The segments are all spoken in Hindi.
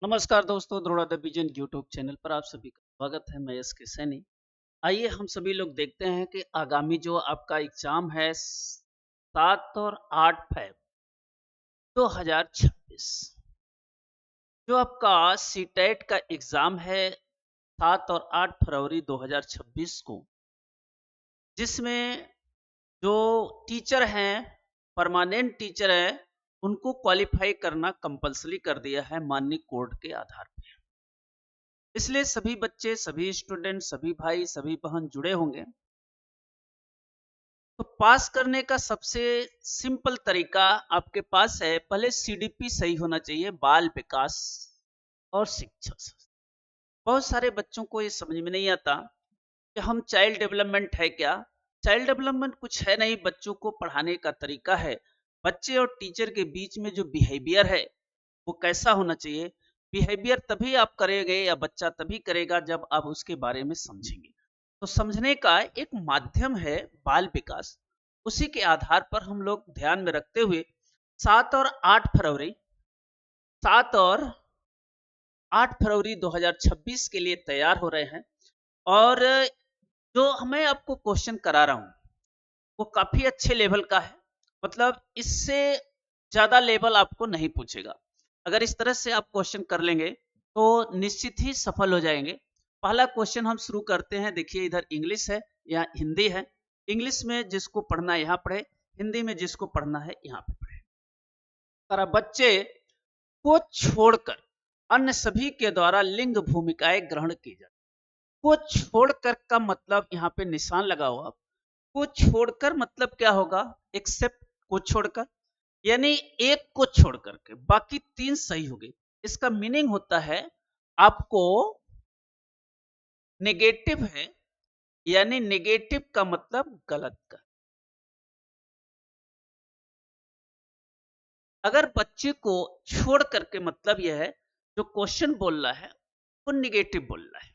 नमस्कार दोस्तों, द्रोणादय विजन यूट्यूब चैनल पर आप सभी का स्वागत है। मैं एस के सैनी। आइए हम सभी लोग देखते हैं कि आगामी जो आपका एग्जाम है 7 और 8 फरवरी 2026, जो आपका सीटेट का एग्जाम है 7 और 8 फरवरी 2026 को, जिसमें जो टीचर हैं, परमानेंट टीचर हैं, उनको क्वालिफाई करना कंपलसरी कर दिया है माननीय कोर्ट के आधार पर। इसलिए सभी बच्चे, सभी स्टूडेंट, सभी भाई, सभी बहन जुड़े होंगे। तो पास करने का सबसे सिंपल तरीका आपके पास है। पहले सीडीपी सही होना चाहिए, बाल विकास और शिक्षा। बहुत सारे बच्चों को ये समझ में नहीं आता कि हम चाइल्ड डेवलपमेंट है क्या। चाइल्ड डेवलपमेंट कुछ है नहीं, बच्चों को पढ़ाने का तरीका है। बच्चे और टीचर के बीच में जो बिहेवियर है वो कैसा होना चाहिए। बिहेवियर तभी आप करेंगे या बच्चा तभी करेगा जब आप उसके बारे में समझेंगे। तो समझने का एक माध्यम है बाल विकास। उसी के आधार पर हम लोग ध्यान में रखते हुए 7 और 8 फरवरी 2026 के लिए तैयार हो रहे हैं। और जो मैं आपको क्वेश्चन करा रहा हूं वो काफी अच्छे लेवल का है। मतलब इससे ज्यादा लेवल आपको नहीं पूछेगा। अगर इस तरह से आप क्वेश्चन कर लेंगे तो निश्चित ही सफल हो जाएंगे। पहला क्वेश्चन हम शुरू करते हैं। देखिए, इधर इंग्लिश है या हिंदी है। इंग्लिश में जिसको पढ़ना है यहाँ पढ़े, हिंदी में जिसको पढ़ना है यहाँ पे पढ़े। पर बच्चे को छोड़कर अन्य सभी के द्वारा लिंग भूमिकाएं ग्रहण की जाती। को छोड़कर का मतलब यहाँ पे निशान लगाओ आप। को छोड़कर मतलब क्या होगा? एक्सेप्ट को छोड़कर, यानी एक को छोड़कर के बाकी 3 सही हो गए। इसका मीनिंग होता है आपको नेगेटिव है, यानी नेगेटिव का मतलब गलत का। अगर बच्चे को छोड़ करके मतलब यह है जो क्वेश्चन बोल रहा है वो नेगेटिव बोल रहा है।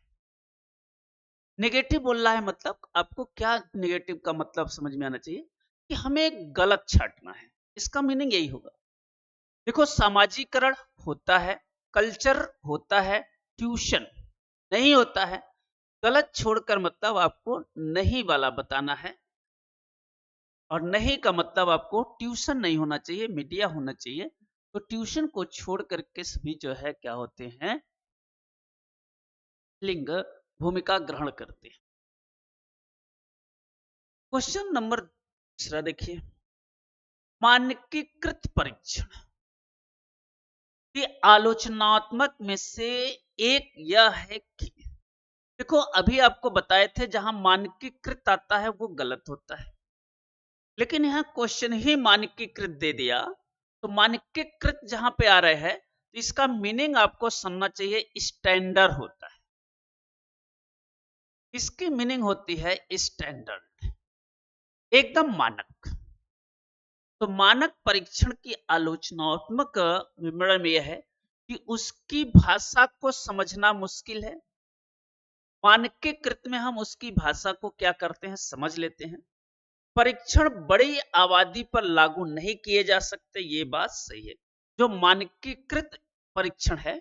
नेगेटिव बोल रहा है मतलब आपको क्या नेगेटिव का मतलब समझ में आना चाहिए कि हमें गलत छांटना है। इसका मीनिंग यही होगा। देखो, सामाजिकरण होता है, कल्चर होता है, ट्यूशन नहीं होता है। गलत छोड़कर मतलब आपको नहीं वाला बताना है। और नहीं का मतलब आपको ट्यूशन नहीं होना चाहिए, मीडिया होना चाहिए। तो ट्यूशन को छोड़ करके सभी जो है क्या होते हैं, लिंग भूमिका ग्रहण करते हैं। क्वेश्चन नंबर दूसरा देखिए, मानकीकृत परीक्षण की आलोचनात्मक में से एक यह है कि, देखो अभी आपको बताए थे जहां मानकीकृत आता है वो गलत होता है, लेकिन यहां क्वेश्चन ही मानकीकृत दे दिया। तो मानकीकृत जहां पे आ रहे हैं तो इसका मीनिंग आपको समझना चाहिए स्टैंडर्ड होता है। इसकी मीनिंग होती है स्टैंडर्ड, एकदम मानक। तो मानक परीक्षण की आलोचनात्मक विवरण में यह है कि उसकी भाषा को समझना मुश्किल है। मानकीकृत में हम उसकी भाषा को क्या करते हैं, समझ लेते हैं। परीक्षण बड़ी आबादी पर लागू नहीं किए जा सकते, ये बात सही है। जो मानकीकृत परीक्षण है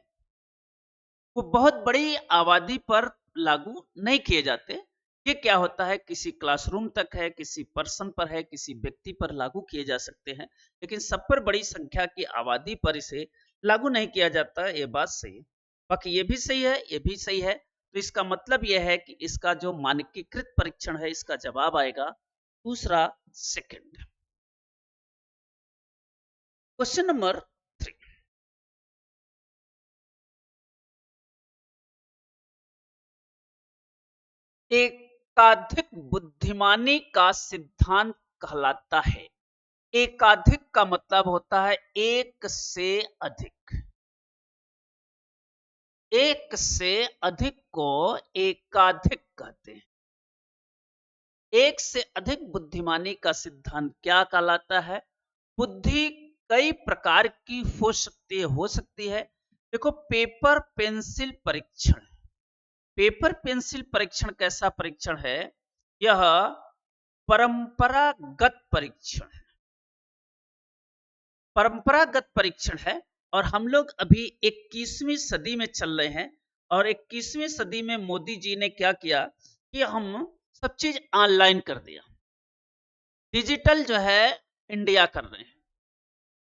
वो बहुत बड़ी आबादी पर लागू नहीं किए जाते। ये क्या होता है, किसी क्लासरूम तक है, किसी पर्सन पर है, किसी व्यक्ति पर लागू किए जा सकते हैं, लेकिन सब पर बड़ी संख्या की आबादी पर इसे लागू नहीं किया जाता। ये बात सही है। बाकी ये भी सही है, ये भी सही है। तो इसका मतलब यह है कि इसका जो मानकीकृत परीक्षण है इसका जवाब आएगा दूसरा, सेकंड। क्वेश्चन नंबर 3, एकाधिक बुद्धिमानी का सिद्धांत कहलाता है। एकाधिक का मतलब होता है एक से अधिक। एक से अधिक को एकाधिक कहते हैं। एक से अधिक बुद्धिमानी का सिद्धांत क्या कहलाता है? बुद्धि कई प्रकार की हो सकती है। देखो, पेपर पेंसिल परीक्षण। पेपर पेंसिल परीक्षण कैसा परीक्षण है? यह परंपरागत परीक्षण है। परंपरागत परीक्षण है। और हम लोग अभी 21वीं सदी में चल रहे हैं और 21वीं सदी में मोदी जी ने क्या किया कि हम सब चीज ऑनलाइन कर दिया, डिजिटल जो है इंडिया कर रहे हैं।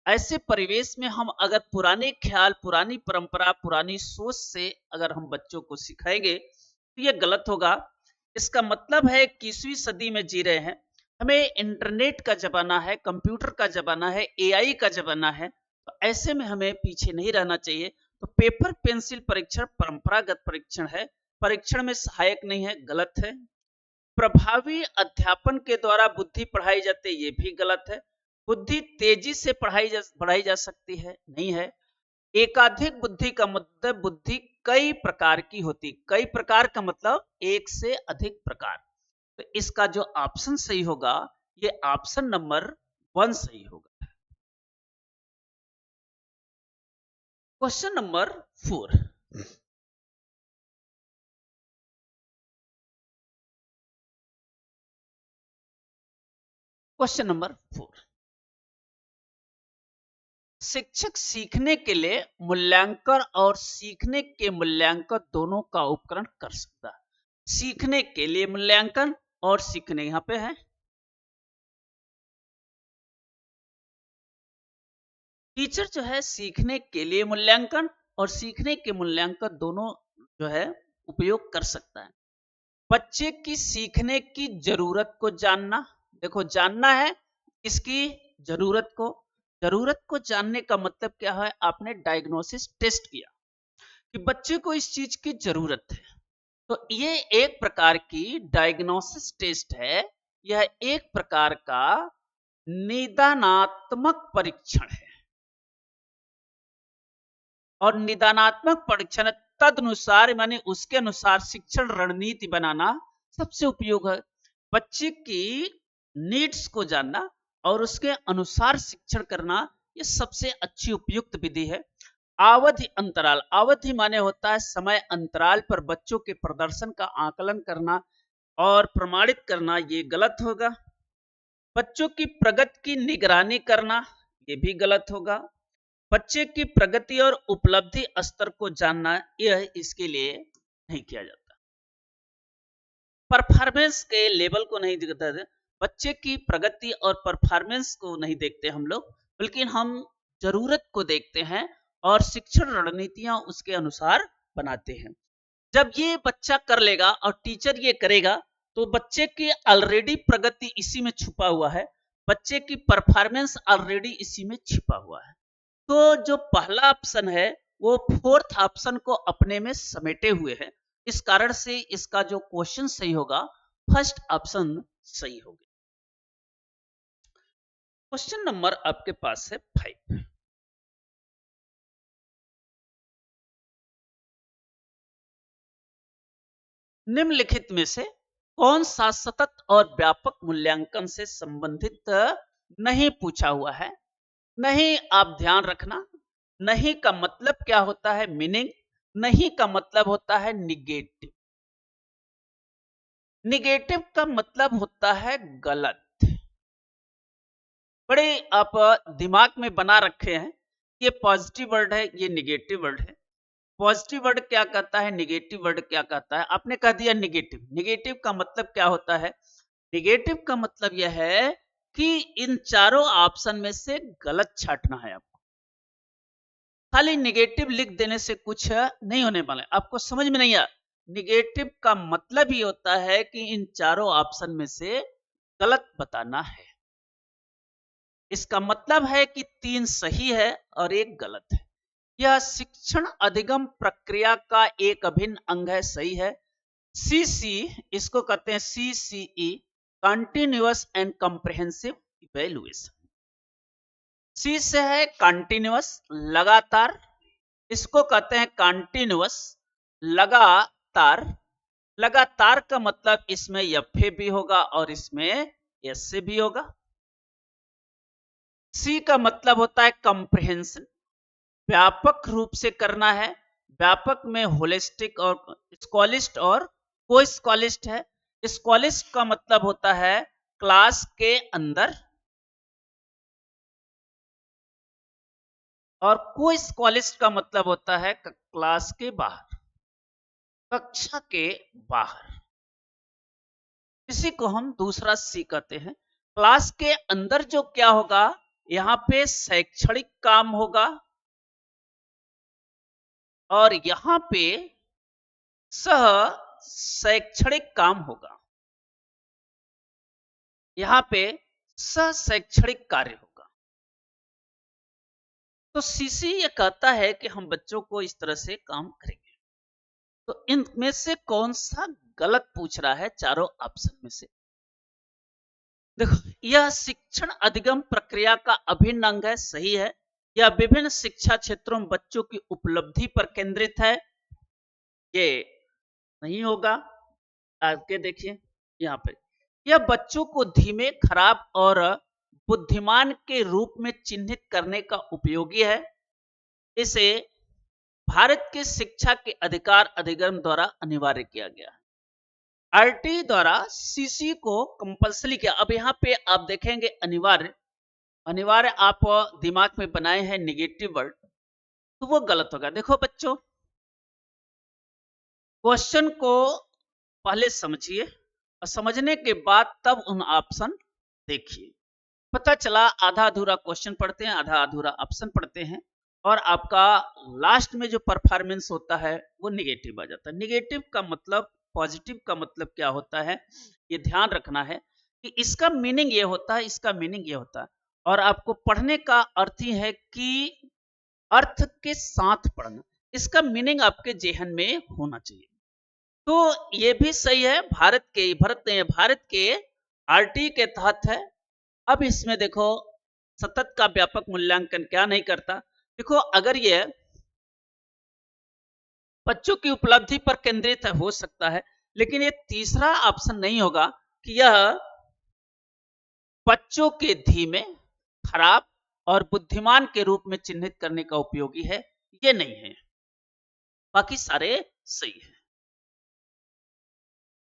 ऐसे परिवेश में हम अगर पुराने ख्याल, पुरानी परंपरा, पुरानी सोच से अगर हम बच्चों को सिखाएंगे तो ये गलत होगा। इसका मतलब है 21वीं सदी में जी रहे हैं, हमें इंटरनेट का जमाना है, कंप्यूटर का जमाना है, एआई का जमाना है। तो ऐसे में हमें पीछे नहीं रहना चाहिए। तो पेपर पेंसिल परीक्षण परंपरागत परीक्षण है, परीक्षण में सहायक नहीं है, गलत है। प्रभावी अध्यापन के द्वारा बुद्धि पढ़ाई जाती है, ये भी गलत है। बुद्धि तेजी से बढ़ाई जा सकती है, नहीं है। एकाधिक बुद्धि का मतलब बुद्धि कई प्रकार की होती, कई प्रकार का मतलब एक से अधिक प्रकार। तो इसका जो ऑप्शन सही होगा ये ऑप्शन नंबर 1 सही होगा। Question number 4। क्वेश्चन नंबर 4, शिक्षक सीखने के लिए मूल्यांकन और सीखने के मूल्यांकन दोनों का उपकरण कर सकता है। सीखने के लिए मूल्यांकन और सीखने, यहां पे है टीचर जो है सीखने के लिए मूल्यांकन और सीखने के मूल्यांकन दोनों जो है उपयोग कर सकता है। बच्चे की सीखने की जरूरत को जानना, देखो जानना है इसकी जरूरत को, जरूरत को जानने का मतलब क्या है, आपने डायग्नोसिस टेस्ट किया कि बच्चे को इस चीज की जरूरत है, तो ये एक प्रकार की डायग्नोसिस टेस्ट है। यह एक प्रकार का निदानात्मक परीक्षण है और निदानात्मक परीक्षण तदनुसार माने उसके अनुसार शिक्षण रणनीति बनाना सबसे उपयोग है। बच्चे की नीड्स को जानना और उसके अनुसार शिक्षण करना ये सबसे अच्छी उपयुक्त विधि है। अवधि अंतराल, अवधि माने होता है समय अंतराल पर बच्चों के प्रदर्शन का आकलन करना और प्रमाणित करना, ये गलत होगा। बच्चों की प्रगति की निगरानी करना, ये भी गलत होगा। बच्चे की प्रगति और उपलब्धि स्तर को जानना, यह इसके लिए नहीं किया जाता। परफॉर्मेंस के लेवल को नहीं देखते, बच्चे की प्रगति और परफॉर्मेंस को नहीं देखते हम लोग, बल्कि हम जरूरत को देखते हैं और शिक्षण रणनीतियां उसके अनुसार बनाते हैं। जब ये बच्चा कर लेगा और टीचर ये करेगा तो बच्चे की ऑलरेडी प्रगति इसी में छुपा हुआ है, बच्चे की परफॉर्मेंस ऑलरेडी इसी में छिपा हुआ है। तो जो पहला ऑप्शन है वो फोर्थ ऑप्शन को अपने में समेटे हुए है। इस कारण से इसका जो क्वेश्चन सही होगा फर्स्ट ऑप्शन सही होगा। क्वेश्चन नंबर आपके पास है 5। निम्नलिखित में से कौन सा सतत और व्यापक मूल्यांकन से संबंधित नहीं पूछा हुआ है। नहीं आप ध्यान रखना, नहीं का मतलब क्या होता है, मीनिंग। नहीं का मतलब होता है निगेटिव, निगेटिव का मतलब होता है गलत। बड़े आप दिमाग में बना रखे हैं, ये पॉजिटिव वर्ड है, ये निगेटिव वर्ड है। पॉजिटिव वर्ड क्या कहता है, निगेटिव वर्ड क्या कहता है, आपने कह दिया निगेटिव। निगेटिव का मतलब क्या होता है, निगेटिव का मतलब यह है कि इन चारों ऑप्शन में से गलत छांटना है आपको। खाली निगेटिव लिख देने से कुछ नहीं होने वाला है, आपको समझ में नहीं आया। निगेटिव का मतलब ही होता है कि इन चारों ऑप्शन में से गलत बताना है। इसका मतलब है कि 3 सही है और 1 गलत है। यह शिक्षण अधिगम प्रक्रिया का एक अभिन्न अंग है, सही है। सीसी, इसको कहते हैं CCE, continuous and comprehensive evaluation. C से है कंटिन्यूअस, लगातार, इसको कहते हैं कंटिन्यूअस, लगातार। लगातार का मतलब इसमें एफ भी होगा और इसमें एस से भी होगा। सी का मतलब होता है कंप्रिहेंशन, व्यापक रूप से करना है। व्यापक में होलिस्टिक और स्कॉलिस्ट और को स्कॉलिस्ट है। स्कॉलिस्ट का मतलब होता है क्लास के अंदर, और को स्कॉलिस्ट का मतलब होता है क्लास के बाहर, कक्षा के बाहर। इसी को हम दूसरा सी कहते हैं। क्लास के अंदर जो क्या होगा, यहां पे शैक्षणिक काम होगा और यहां पे सह शैक्षणिक काम होगा, यहां पे सह शैक्षणिक कार्य होगा। तो सीसी ये कहता है कि हम बच्चों को इस तरह से काम करेंगे। तो इनमें से कौन सा गलत पूछ रहा है चारों ऑप्शन में से? देखो, यह शिक्षण अधिगम प्रक्रिया का अभिन्न अंग है, सही है। यह विभिन्न शिक्षा क्षेत्रों में बच्चों की उपलब्धि पर केंद्रित है, ये नहीं होगा। आगे देखिए यहाँ पे, यह बच्चों को धीमे, खराब और बुद्धिमान के रूप में चिन्हित करने का उपयोगी है। इसे भारत के शिक्षा के अधिकार अधिगम द्वारा अनिवार्य किया गया है। आरटी द्वारा सीसी को कंपल्सरी किया। अब यहाँ पे आप देखेंगे अनिवार्य, अनिवार्य आप दिमाग में बनाए हैं निगेटिव वर्ड, तो वो गलत होगा। देखो बच्चों, क्वेश्चन को पहले समझिए और समझने के बाद तब उन ऑप्शन देखिए। पता चला आधा अधूरा क्वेश्चन पढ़ते हैं, आधा अधूरा ऑप्शन पढ़ते हैं और आपका लास्ट में जो परफॉर्मेंस होता है वो निगेटिव आ जाता है। निगेटिव का मतलब, पॉजिटिव का मतलब क्या होता है, ये ध्यान रखना है कि इसका मीनिंग ये होता है, इसका मीनिंग ये होता है। और आपको पढ़ने का अर्थ ही है कि अर्थ के साथ पढ़ना, इसका मीनिंग आपके जेहन में होना चाहिए। तो ये भी सही है, भारत के आरटी के तहत है। अब इसमें देखो, सतत का व्यापक मूल्यांकन क्या नहीं करता। देखो, अगर ये बच्चों की उपलब्धि पर केंद्रित है, हो सकता है, लेकिन ये तीसरा ऑप्शन नहीं होगा कि यह बच्चों के धीमे, खराब और बुद्धिमान के रूप में चिन्हित करने का उपयोगी है, ये नहीं है। बाकी सारे सही है।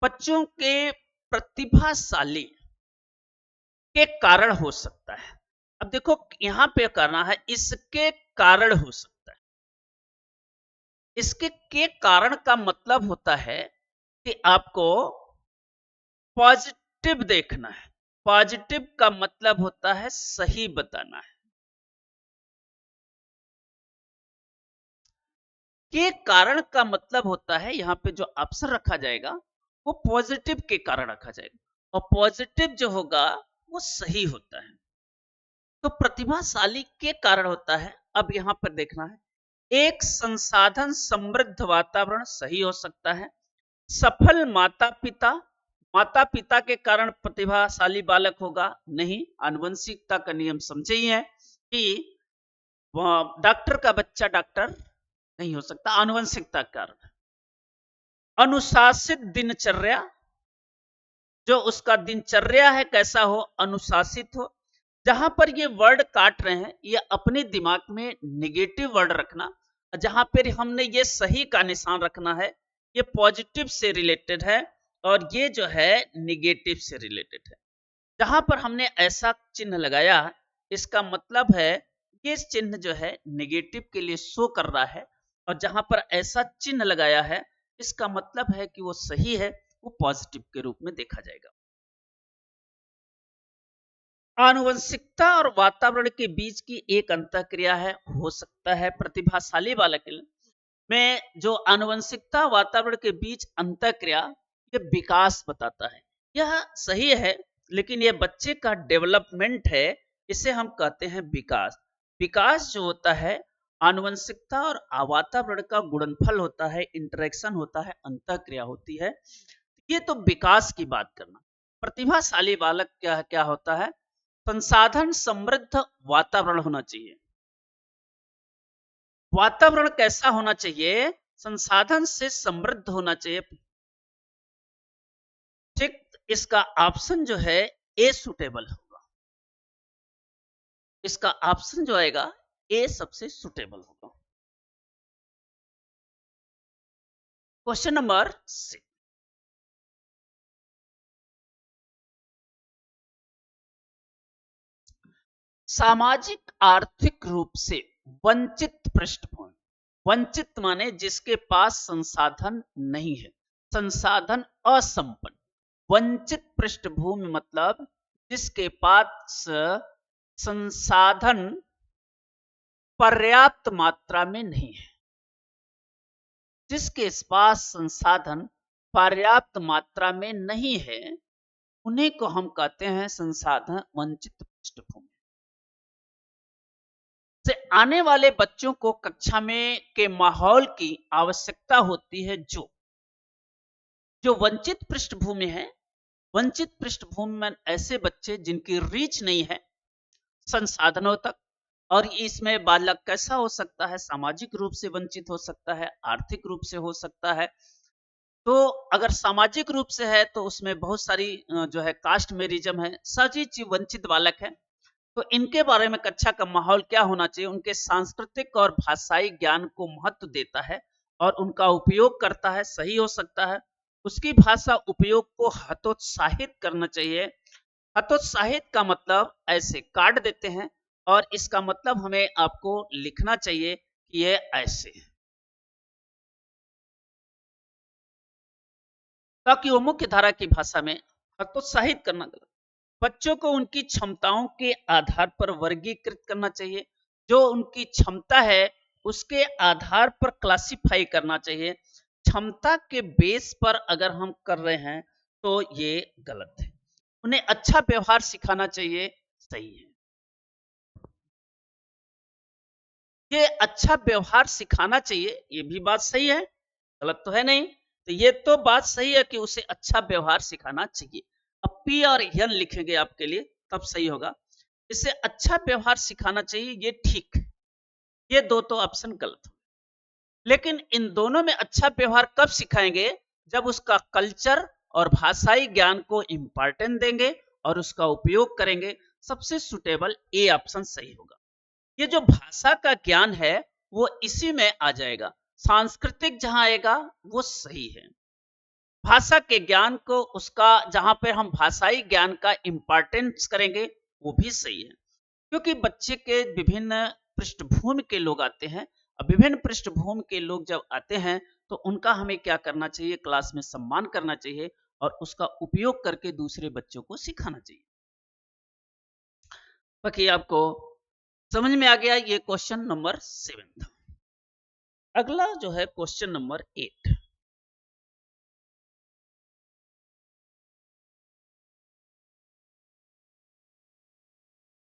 बच्चों के प्रतिभाशाली के कारण हो सकता है। अब देखो यहां पे करना है, इसके कारण हो सकता है। इसके के कारण का मतलब होता है कि आपको पॉजिटिव देखना है। पॉजिटिव का मतलब होता है सही बताना है। के कारण का मतलब होता है यहां पे जो ऑप्शन रखा जाएगा वो पॉजिटिव के कारण रखा जाएगा, और पॉजिटिव जो होगा वो सही होता है। तो प्रतिभाशाली के कारण होता है। अब यहां पर देखना है, एक संसाधन समृद्ध वातावरण सही हो सकता है। सफल माता पिता, माता पिता के कारण प्रतिभाशाली बालक होगा नहीं। आनुवंशिकता का नियम समझे ही है कि डॉक्टर का बच्चा डॉक्टर नहीं हो सकता, आनुवंशिकता के कारण। अनुशासित दिनचर्या, जो उसका दिनचर्या है कैसा हो, अनुशासित हो। जहां पर ये वर्ड काट रहे हैं, ये अपने दिमाग में निगेटिव वर्ड रखना, जहां पर हमने ये सही का निशान रखना है, ये पॉजिटिव से रिलेटेड है और ये जो है निगेटिव से रिलेटेड है। जहां पर हमने ऐसा चिन्ह लगाया, इसका मतलब है ये चिन्ह जो है निगेटिव के लिए शो कर रहा है, और जहां पर ऐसा चिन्ह लगाया है इसका मतलब है कि वो सही है, वो पॉजिटिव के रूप में देखा जाएगा। आनुवंशिकता और वातावरण के बीच की एक अंतःक्रिया है, हो सकता है प्रतिभाशाली बालक में जो आनुवंशिकता वातावरण के बीच अंतःक्रिया, ये विकास बताता है, यह सही है। लेकिन यह बच्चे का डेवलपमेंट है, इसे हम कहते हैं विकास। विकास जो होता है आनुवंशिकता और वातावरण का गुणनफल होता है, इंटरेक्शन होता है, अंतःक्रिया होती है। ये तो विकास की बात करना। प्रतिभाशाली बालक क्या क्या होता है, संसाधन समृद्ध वातावरण होना चाहिए। वातावरण कैसा होना चाहिए, संसाधन से समृद्ध होना चाहिए। ठीक, इसका ऑप्शन जो है ए सुटेबल होगा। इसका ऑप्शन जो आएगा ए सबसे सुटेबल होगा। क्वेश्चन नंबर 6, सामाजिक आर्थिक रूप से वंचित पृष्ठभूमि। वंचित माने जिसके पास संसाधन नहीं है, संसाधन असंपन्न। वंचित पृष्ठभूमि मतलब जिसके पास संसाधन पर्याप्त मात्रा में नहीं है। जिसके पास संसाधन पर्याप्त मात्रा में नहीं है, उन्हीं को हम कहते हैं संसाधन वंचित पृष्ठभूमि। से आने वाले बच्चों को कक्षा में के माहौल की आवश्यकता होती है। जो वंचित पृष्ठभूमि है, वंचित पृष्ठभूमि में ऐसे बच्चे जिनकी रीच नहीं है संसाधनों तक। और इसमें बालक कैसा हो सकता है? सामाजिक रूप से वंचित हो सकता है, आर्थिक रूप से हो सकता है। तो अगर सामाजिक रूप से है तो उसमें बहुत सारी जो है कास्ट मेरिज्म है, सभी चीज वंचित बालक है। तो इनके बारे में कक्षा का माहौल क्या होना चाहिए? उनके सांस्कृतिक और भाषाई ज्ञान को महत्व देता है और उनका उपयोग करता है, सही हो सकता है। उसकी भाषा उपयोग को हतोत्साहित करना चाहिए। हतोत्साहित का मतलब ऐसे काट देते हैं, और इसका मतलब हमें आपको लिखना चाहिए कि ये ऐसे है, ताकि वो मुख्य धारा की भाषा में हतोत्साहित करना गलत। बच्चों को उनकी क्षमताओं के आधार पर वर्गीकृत करना चाहिए। जो उनकी क्षमता है उसके आधार पर क्लासिफाई करना चाहिए। क्षमता के बेस पर अगर हम कर रहे हैं तो ये गलत है। उन्हें अच्छा व्यवहार सिखाना चाहिए, सही है। ये अच्छा व्यवहार सिखाना चाहिए, ये भी बात सही है, गलत तो है नहीं। तो ये तो बात सही है कि उसे अच्छा व्यवहार सिखाना चाहिए। अब पी और यन लिखेंगे आपके लिए, तब सही होगा। इसे अच्छा व्यवहार सिखाना चाहिए, ये ठीक है। ये दो तो ऑप्शन गलत हो। लेकिन इन दोनों में अच्छा व्यवहार कब सिखाएंगे? जब उसका कल्चर और भाषाई ज्ञान को इंपॉर्टेंट देंगे और उसका उपयोग करेंगे। सबसे सुटेबल ए ऑप्शन सही होगा। ये जो भाषा का ज्ञान है वो इसी में आ जाएगा। सांस्कृतिक जहां आएगा वो सही है। भाषा के ज्ञान को उसका जहां पे हम भाषाई ज्ञान का इंपॉर्टेंस करेंगे वो भी सही है। क्योंकि बच्चे के विभिन्न पृष्ठभूमि के लोग आते हैं। अब विभिन्न पृष्ठभूमि के लोग जब आते हैं तो उनका हमें क्या करना चाहिए? क्लास में सम्मान करना चाहिए और उसका उपयोग करके दूसरे बच्चों को सिखाना चाहिए। बाकी आपको समझ में आ गया। ये क्वेश्चन नंबर 7 था। अगला जो है क्वेश्चन नंबर 8।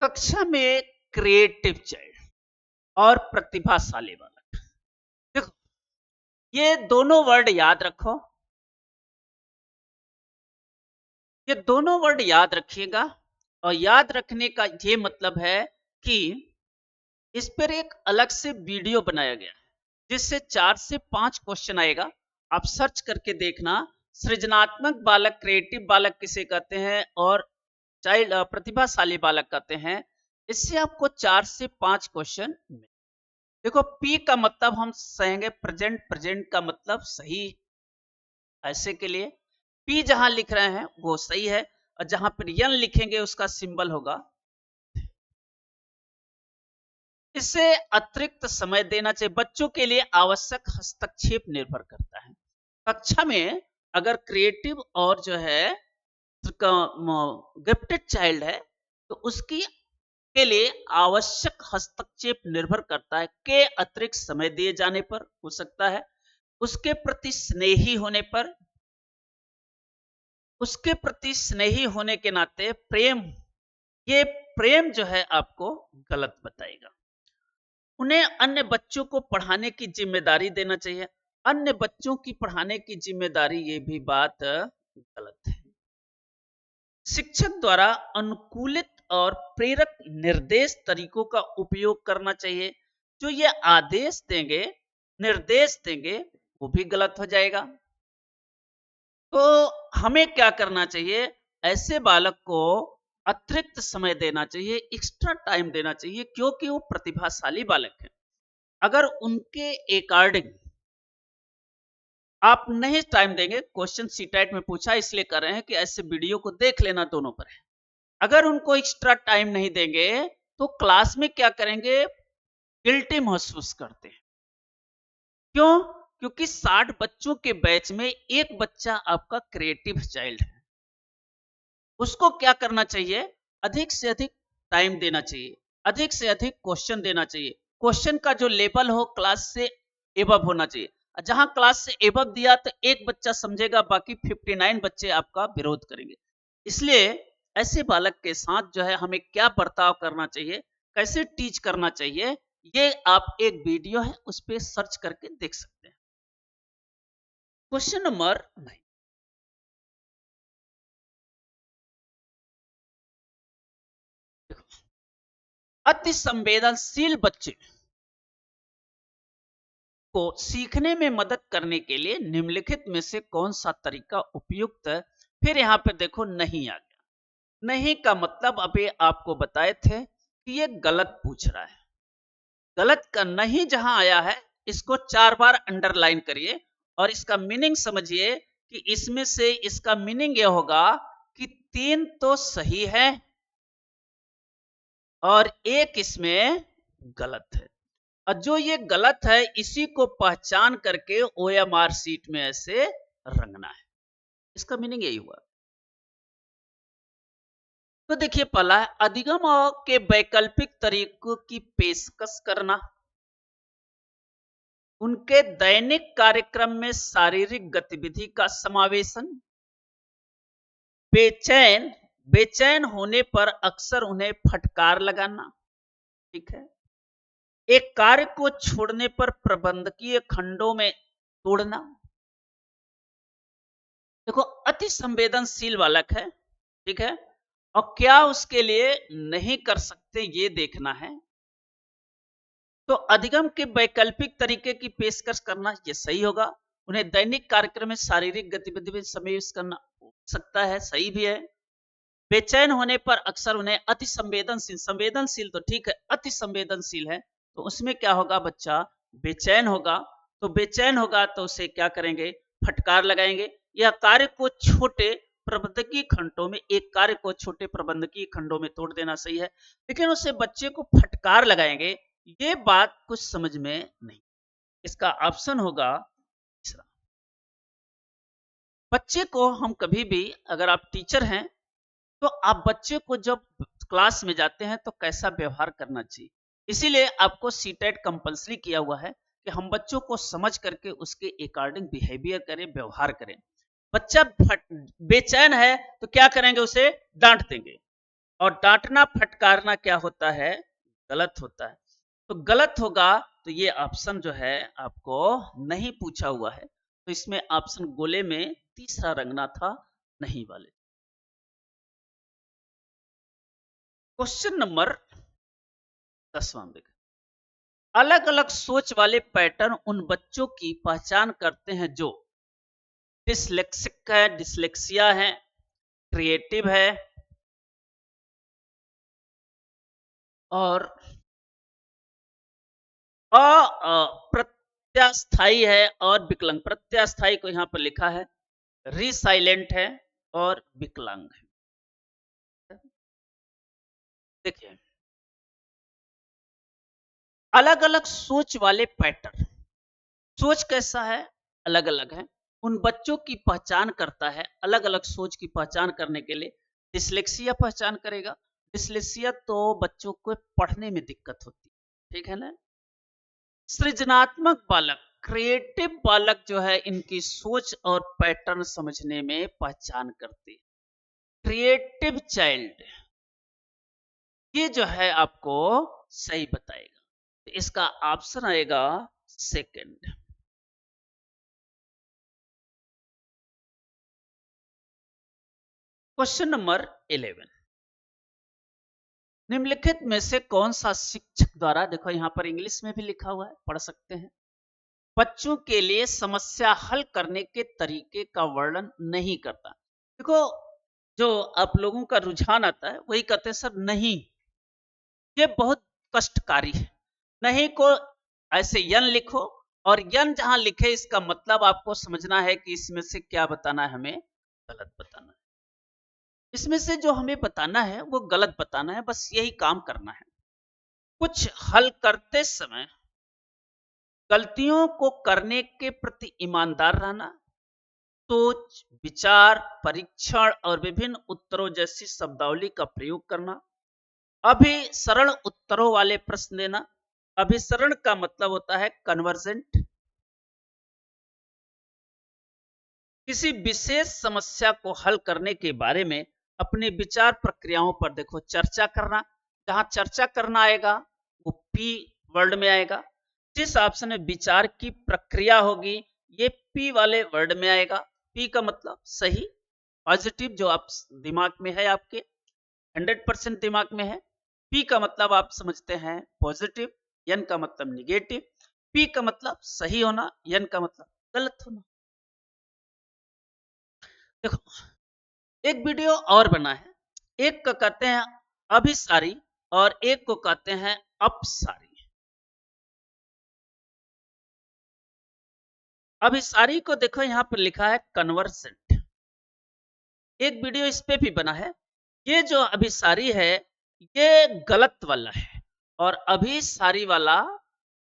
कक्षा में क्रिएटिव चाइल्ड और प्रतिभाशाली बालक। देखो, ये दोनों वर्ड याद रखो। ये दोनों वर्ड याद रखिएगा। और याद रखने का ये मतलब है कि इस पर एक अलग से वीडियो बनाया गया है जिससे 4 से 5 क्वेश्चन आएगा। आप सर्च करके देखना। सृजनात्मक बालक, क्रिएटिव बालक किसे कहते हैं और चाइल्ड प्रतिभाशाली बालक कहते हैं। इससे आपको 4 से 5 क्वेश्चन। देखो, पी का मतलब हम कहेंगे प्रेजेंट। प्रेजेंट का मतलब सही। ऐसे के लिए पी जहां लिख रहे हैं वो सही है, और जहां पर यन लिखेंगे उसका सिंबल होगा। इससे अतिरिक्त समय देना चाहिए। बच्चों के लिए आवश्यक हस्तक्षेप निर्भर करता है। कक्षा में अगर क्रिएटिव और जो है गिफ्टेड चाइल्ड है तो उसकी के लिए आवश्यक हस्तक्षेप निर्भर करता है के अतिरिक्त समय दिए जाने पर हो सकता है, उसके प्रति स्नेही होने पर, उसके प्रति स्नेही होने के नाते प्रेम। ये प्रेम जो है आपको गलत बताएगा। उन्हें अन्य बच्चों को पढ़ाने की जिम्मेदारी देना चाहिए। अन्य बच्चों की पढ़ाने की जिम्मेदारी, ये भी बात गलत है। शिक्षक द्वारा अनुकूलित और प्रेरक निर्देश तरीकों का उपयोग करना चाहिए। जो ये आदेश देंगे, निर्देश देंगे, वो भी गलत हो जाएगा। तो हमें क्या करना चाहिए? ऐसे बालक को अतिरिक्त समय देना चाहिए, एक्स्ट्रा टाइम देना चाहिए, क्योंकि वो प्रतिभाशाली बालक है। अगर उनके अकॉर्डिंग आप नहीं टाइम देंगे, क्वेश्चन सीटेट में पूछा इसलिए कर रहे हैं कि ऐसे वीडियो को देख लेना दोनों पर है। अगर उनको एक्स्ट्रा टाइम नहीं देंगे तो क्लास में क्या करेंगे? गिल्टी महसूस करते हैं। क्यों? क्योंकि 60 बच्चों के बैच में एक बच्चा आपका क्रिएटिव चाइल्ड है। उसको क्या करना चाहिए? अधिक से अधिक टाइम देना चाहिए, अधिक से अधिक क्वेश्चन देना चाहिए। क्वेश्चन का जो लेवल हो क्लास से एबव होना चाहिए। जहां क्लास से एबव दिया तो एक बच्चा समझेगा, बाकी 59 बच्चे आपका विरोध करेंगे। इसलिए ऐसे बालक के साथ जो है हमें क्या बर्ताव करना चाहिए, कैसे टीच करना चाहिए, ये आप एक वीडियो है उस पर सर्च करके देख सकते हैं। क्वेश्चन नंबर 9, अति संवेदनशील बच्चे को सीखने में मदद करने के लिए निम्नलिखित में से कौन सा तरीका उपयुक्त है? फिर यहाँ पे देखो नहीं आ गया। नहीं का मतलब अभी आपको बताए थे कि ये गलत पूछ रहा है। गलत का नहीं जहां आया है इसको 4 बार अंडरलाइन करिए और इसका मीनिंग समझिए कि इसमें से इसका मीनिंग यह होगा कि 3 तो सही है और एक इसमें गलत है। और जो ये गलत है इसी को पहचान करके ओएमआर सीट में ऐसे रंगना है। इसका मीनिंग यही हुआ। तो देखिए पहला है अधिगम के वैकल्पिक तरीकों की पेशकश करना, उनके दैनिक कार्यक्रम में शारीरिक गतिविधि का समावेशन, बेचैन बेचैन होने पर अक्सर उन्हें फटकार लगाना। ठीक है। एक कार्य को छोड़ने पर प्रबंधकीय खंडों में तोड़ना। देखो अति संवेदनशील बालक है, ठीक है, और क्या उसके लिए नहीं कर सकते ये देखना है। तो अधिगम के वैकल्पिक तरीके की पेशकश करना ये सही होगा। उन्हें दैनिक कार्यक्रम में शारीरिक गतिविधि में समावेश करना हो सकता है, सही भी है। बेचैन होने पर अक्सर उन्हें अति संवेदनशील, संवेदनशील तो ठीक है, अति संवेदनशील है तो उसमें क्या होगा, बच्चा बेचैन होगा। तो बेचैन होगा तो उसे क्या करेंगे, फटकार लगाएंगे। यह कार्य को छोटे प्रबंधकीय खंडों में, एक कार्य को छोटे प्रबंधकीय खंडों में तोड़ देना सही है, लेकिन उसे बच्चे को फटकार लगाएंगे ये बात कुछ समझ में नहीं। इसका ऑप्शन होगा तीसरा। बच्चे को हम कभी भी, अगर आप टीचर हैं तो आप बच्चे को जब क्लास में जाते हैं तो कैसा व्यवहार करना चाहिए, इसीलिए आपको सीटेट कंपलसरी किया हुआ है कि हम बच्चों को समझ करके उसके अकॉर्डिंग बिहेवियर करें, व्यवहार करें। बच्चा बेचैन है तो क्या करेंगे, उसे डांट देंगे। और डांटना फटकारना क्या होता है, गलत होता है। तो गलत होगा तो ये ऑप्शन जो है आपको नहीं पूछा हुआ है, तो इसमें ऑप्शन गोले में तीसरा रंगना था, नहीं वाले। क्वेश्चन नंबर 10वां देखें। अलग अलग सोच वाले पैटर्न उन बच्चों की पहचान करते हैं जो डिसलेक्सिक है, डिसलेक्सिया है, क्रिएटिव है और अप्रत्यास्थायी है और विकलांग। प्रत्यास्थायी को यहां पर लिखा है, रिसाइलेंट है और विकलांग है। देखिए अलग अलग सोच वाले पैटर्न, सोच कैसा है, अलग अलग है, उन बच्चों की पहचान करता है। अलग अलग सोच की पहचान करने के लिए डिसलेक्सिया पहचान करेगा। डिसलेक्सिया तो बच्चों को पढ़ने में दिक्कत होती है, ठीक है ना। सृजनात्मक बालक, क्रिएटिव बालक जो है इनकी सोच और पैटर्न समझने में पहचान करते हैं। क्रिएटिव चाइल्ड ये जो है आपको सही बताएगा, तो इसका ऑप्शन आएगा सेकंड। क्वेश्चन नंबर 11, निम्नलिखित में से कौन सा शिक्षक द्वारा, देखो यहां पर इंग्लिश में भी लिखा हुआ है, पढ़ सकते हैं, बच्चों के लिए समस्या हल करने के तरीके का वर्णन नहीं करता। देखो जो आप लोगों का रुझान आता है वही कहते हैं सर नहीं, ये बहुत कष्टकारी है। नहीं को ऐसे यन लिखो, और यन जहां लिखे इसका मतलब आपको समझना है कि इसमें से क्या बताना है, हमें गलत बताना है। इसमें से जो हमें बताना है वो गलत बताना है, बस यही काम करना है। कुछ हल करते समय गलतियों को करने के प्रति ईमानदार रहना, सोच, विचार, परीक्षण और विभिन्न उत्तरों जैसी शब्दावली का प्रयोग करना, अभिसरण उत्तरों वाले प्रश्न देना। अभिसरण का मतलब होता है कन्वर्जेंट। किसी विशेष समस्या को हल करने के बारे में अपने विचार प्रक्रियाओं पर देखो चर्चा करना। जहां चर्चा करना आएगा वो पी वर्ड में आएगा। जिस ऑप्शन में विचार की प्रक्रिया होगी ये पी वाले वर्ड में आएगा। पी का मतलब सही, पॉजिटिव, जो आप दिमाग में है आपके 100% दिमाग में है। पी का मतलब आप समझते हैं पॉजिटिव, एन का मतलब निगेटिव। पी का मतलब सही होना, एन का मतलब गलत होना। देखो एक वीडियो और बना है, एक को कहते हैं अभिसारी और एक को कहते हैं अपसारी। अभिसारी को देखो यहां पर लिखा है कन्वर्सेंट। एक वीडियो इस पे भी बना है। ये जो अभिसारी है ये गलत वाला है और अभिसारी वाला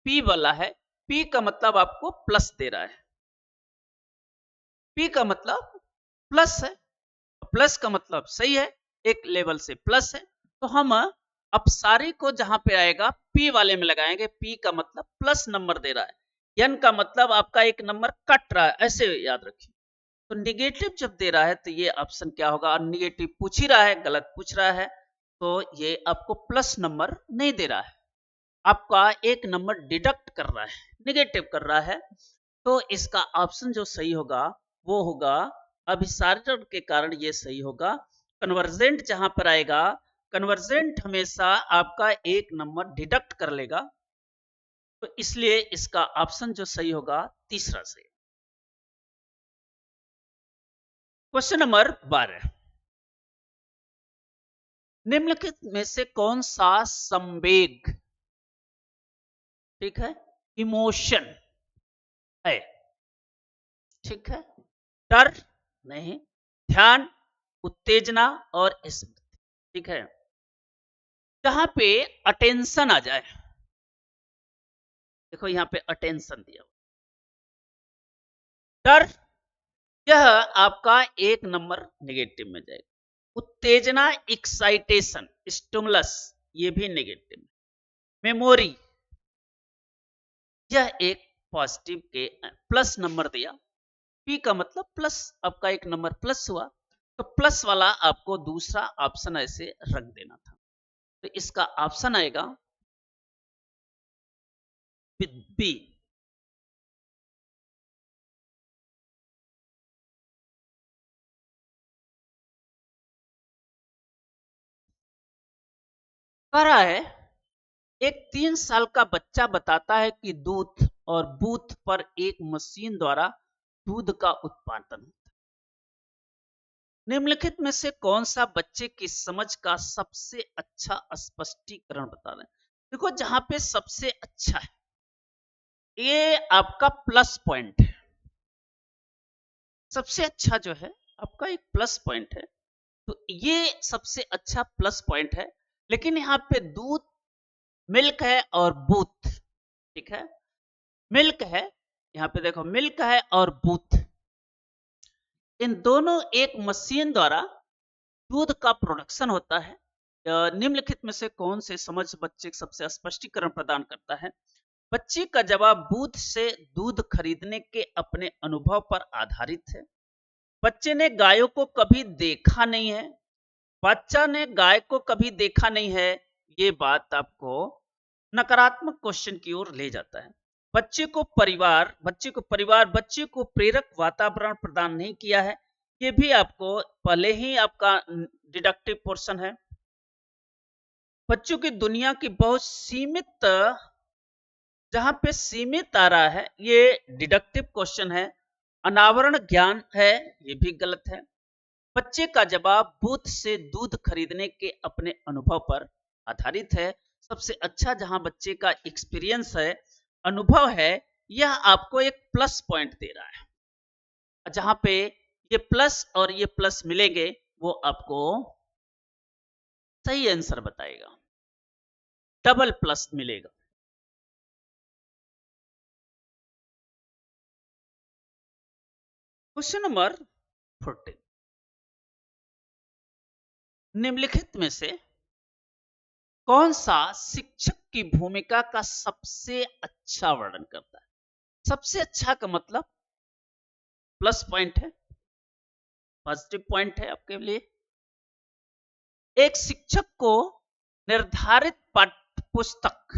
पी वाला है। पी का मतलब आपको प्लस दे रहा है। पी का मतलब प्लस है, प्लस का मतलब सही है, एक लेवल से प्लस है। तो हम अपसारी को जहां पे आएगा पी वाले में लगाएंगे। पी का मतलब प्लस नंबर दे रहा है, एन का मतलब आपका एक नंबर कट रहा है, ऐसे याद रखिए। तो निगेटिव जब दे रहा है तो ये ऑप्शन क्या होगा, और निगेटिव पूछ ही रहा है, गलत पूछ रहा है, तो ये आपको प्लस नंबर नहीं दे रहा है, आपका एक नंबर डिडक्ट कर रहा है, निगेटिव कर रहा है। तो इसका ऑप्शन जो सही होगा वो होगा अभिसारण के कारण ये सही होगा। कन्वर्जेंट जहां पर आएगा, कन्वर्जेंट हमेशा आपका एक नंबर डिडक्ट कर लेगा, तो इसलिए इसका ऑप्शन जो सही होगा तीसरा सही। क्वेश्चन नंबर 12, निम्नलिखित में से कौन सा संवेग, ठीक है, इमोशन है? ठीक है, डर नहीं, ध्यान, उत्तेजना और स्मृति। ठीक है, जहां पे अटेंशन आ जाए, देखो यहां पे अटेंशन दिया, डर यह आपका एक नंबर नेगेटिव में जाएगा। उत्तेजना एक्साइटेशन स्टिमुलस ये भी नेगेटिव। मेमोरी यह एक पॉजिटिव के प्लस नंबर दिया। पी का मतलब प्लस, आपका एक नंबर प्लस हुआ, तो प्लस वाला आपको दूसरा ऑप्शन ऐसे रख देना था। तो इसका ऑप्शन आएगा बी। कह रहा है एक 3 साल का बच्चा बताता है कि दूध और बूथ पर एक मशीन द्वारा दूध का उत्पादन होता है। निम्नलिखित में से कौन सा बच्चे की समझ का सबसे अच्छा स्पष्टीकरण बता रहे हैं? देखो जहां पे सबसे अच्छा है ये आपका प्लस पॉइंट है। सबसे अच्छा जो है आपका एक प्लस पॉइंट है, तो ये सबसे अच्छा प्लस पॉइंट है। लेकिन यहाँ पे दूध, मिल्क है और बूथ, ठीक है, मिल्क है, यहाँ पे देखो मिल्क है और बूथ, इन दोनों एक मशीन द्वारा दूध का प्रोडक्शन होता है। निम्नलिखित में से कौन से समझ बच्चे सबसे स्पष्टीकरण प्रदान करता है? बच्चे का जवाब बूथ से दूध खरीदने के अपने अनुभव पर आधारित है। बच्चे ने गायों को कभी देखा नहीं है, बच्चा ने गाय को कभी देखा नहीं है, ये बात आपको नकारात्मक क्वेश्चन की ओर ले जाता है। बच्चे को प्रेरक वातावरण प्रदान नहीं किया है, ये भी आपको पहले ही आपका डिडक्टिव पोर्शन है। बच्चों की दुनिया की बहुत सीमित, जहां पे सीमित आ रहा है ये डिडक्टिव क्वेश्चन है। अनावरण ज्ञान है, ये भी गलत है। बच्चे का जवाब बूथ से दूध खरीदने के अपने अनुभव पर आधारित है। सबसे अच्छा जहां बच्चे का एक्सपीरियंस है, अनुभव है, यह आपको एक प्लस पॉइंट दे रहा है। जहां पे ये प्लस और ये प्लस मिलेंगे वो आपको सही आंसर बताएगा। डबल प्लस मिलेगा। क्वेश्चन नंबर 14, निम्नलिखित में से कौन सा शिक्षक की भूमिका का सबसे अच्छा वर्णन करता है? सबसे अच्छा का मतलब प्लस पॉइंट है, पॉजिटिव पॉइंट है आपके लिए। एक शिक्षक को निर्धारित पाठ्य पुस्तक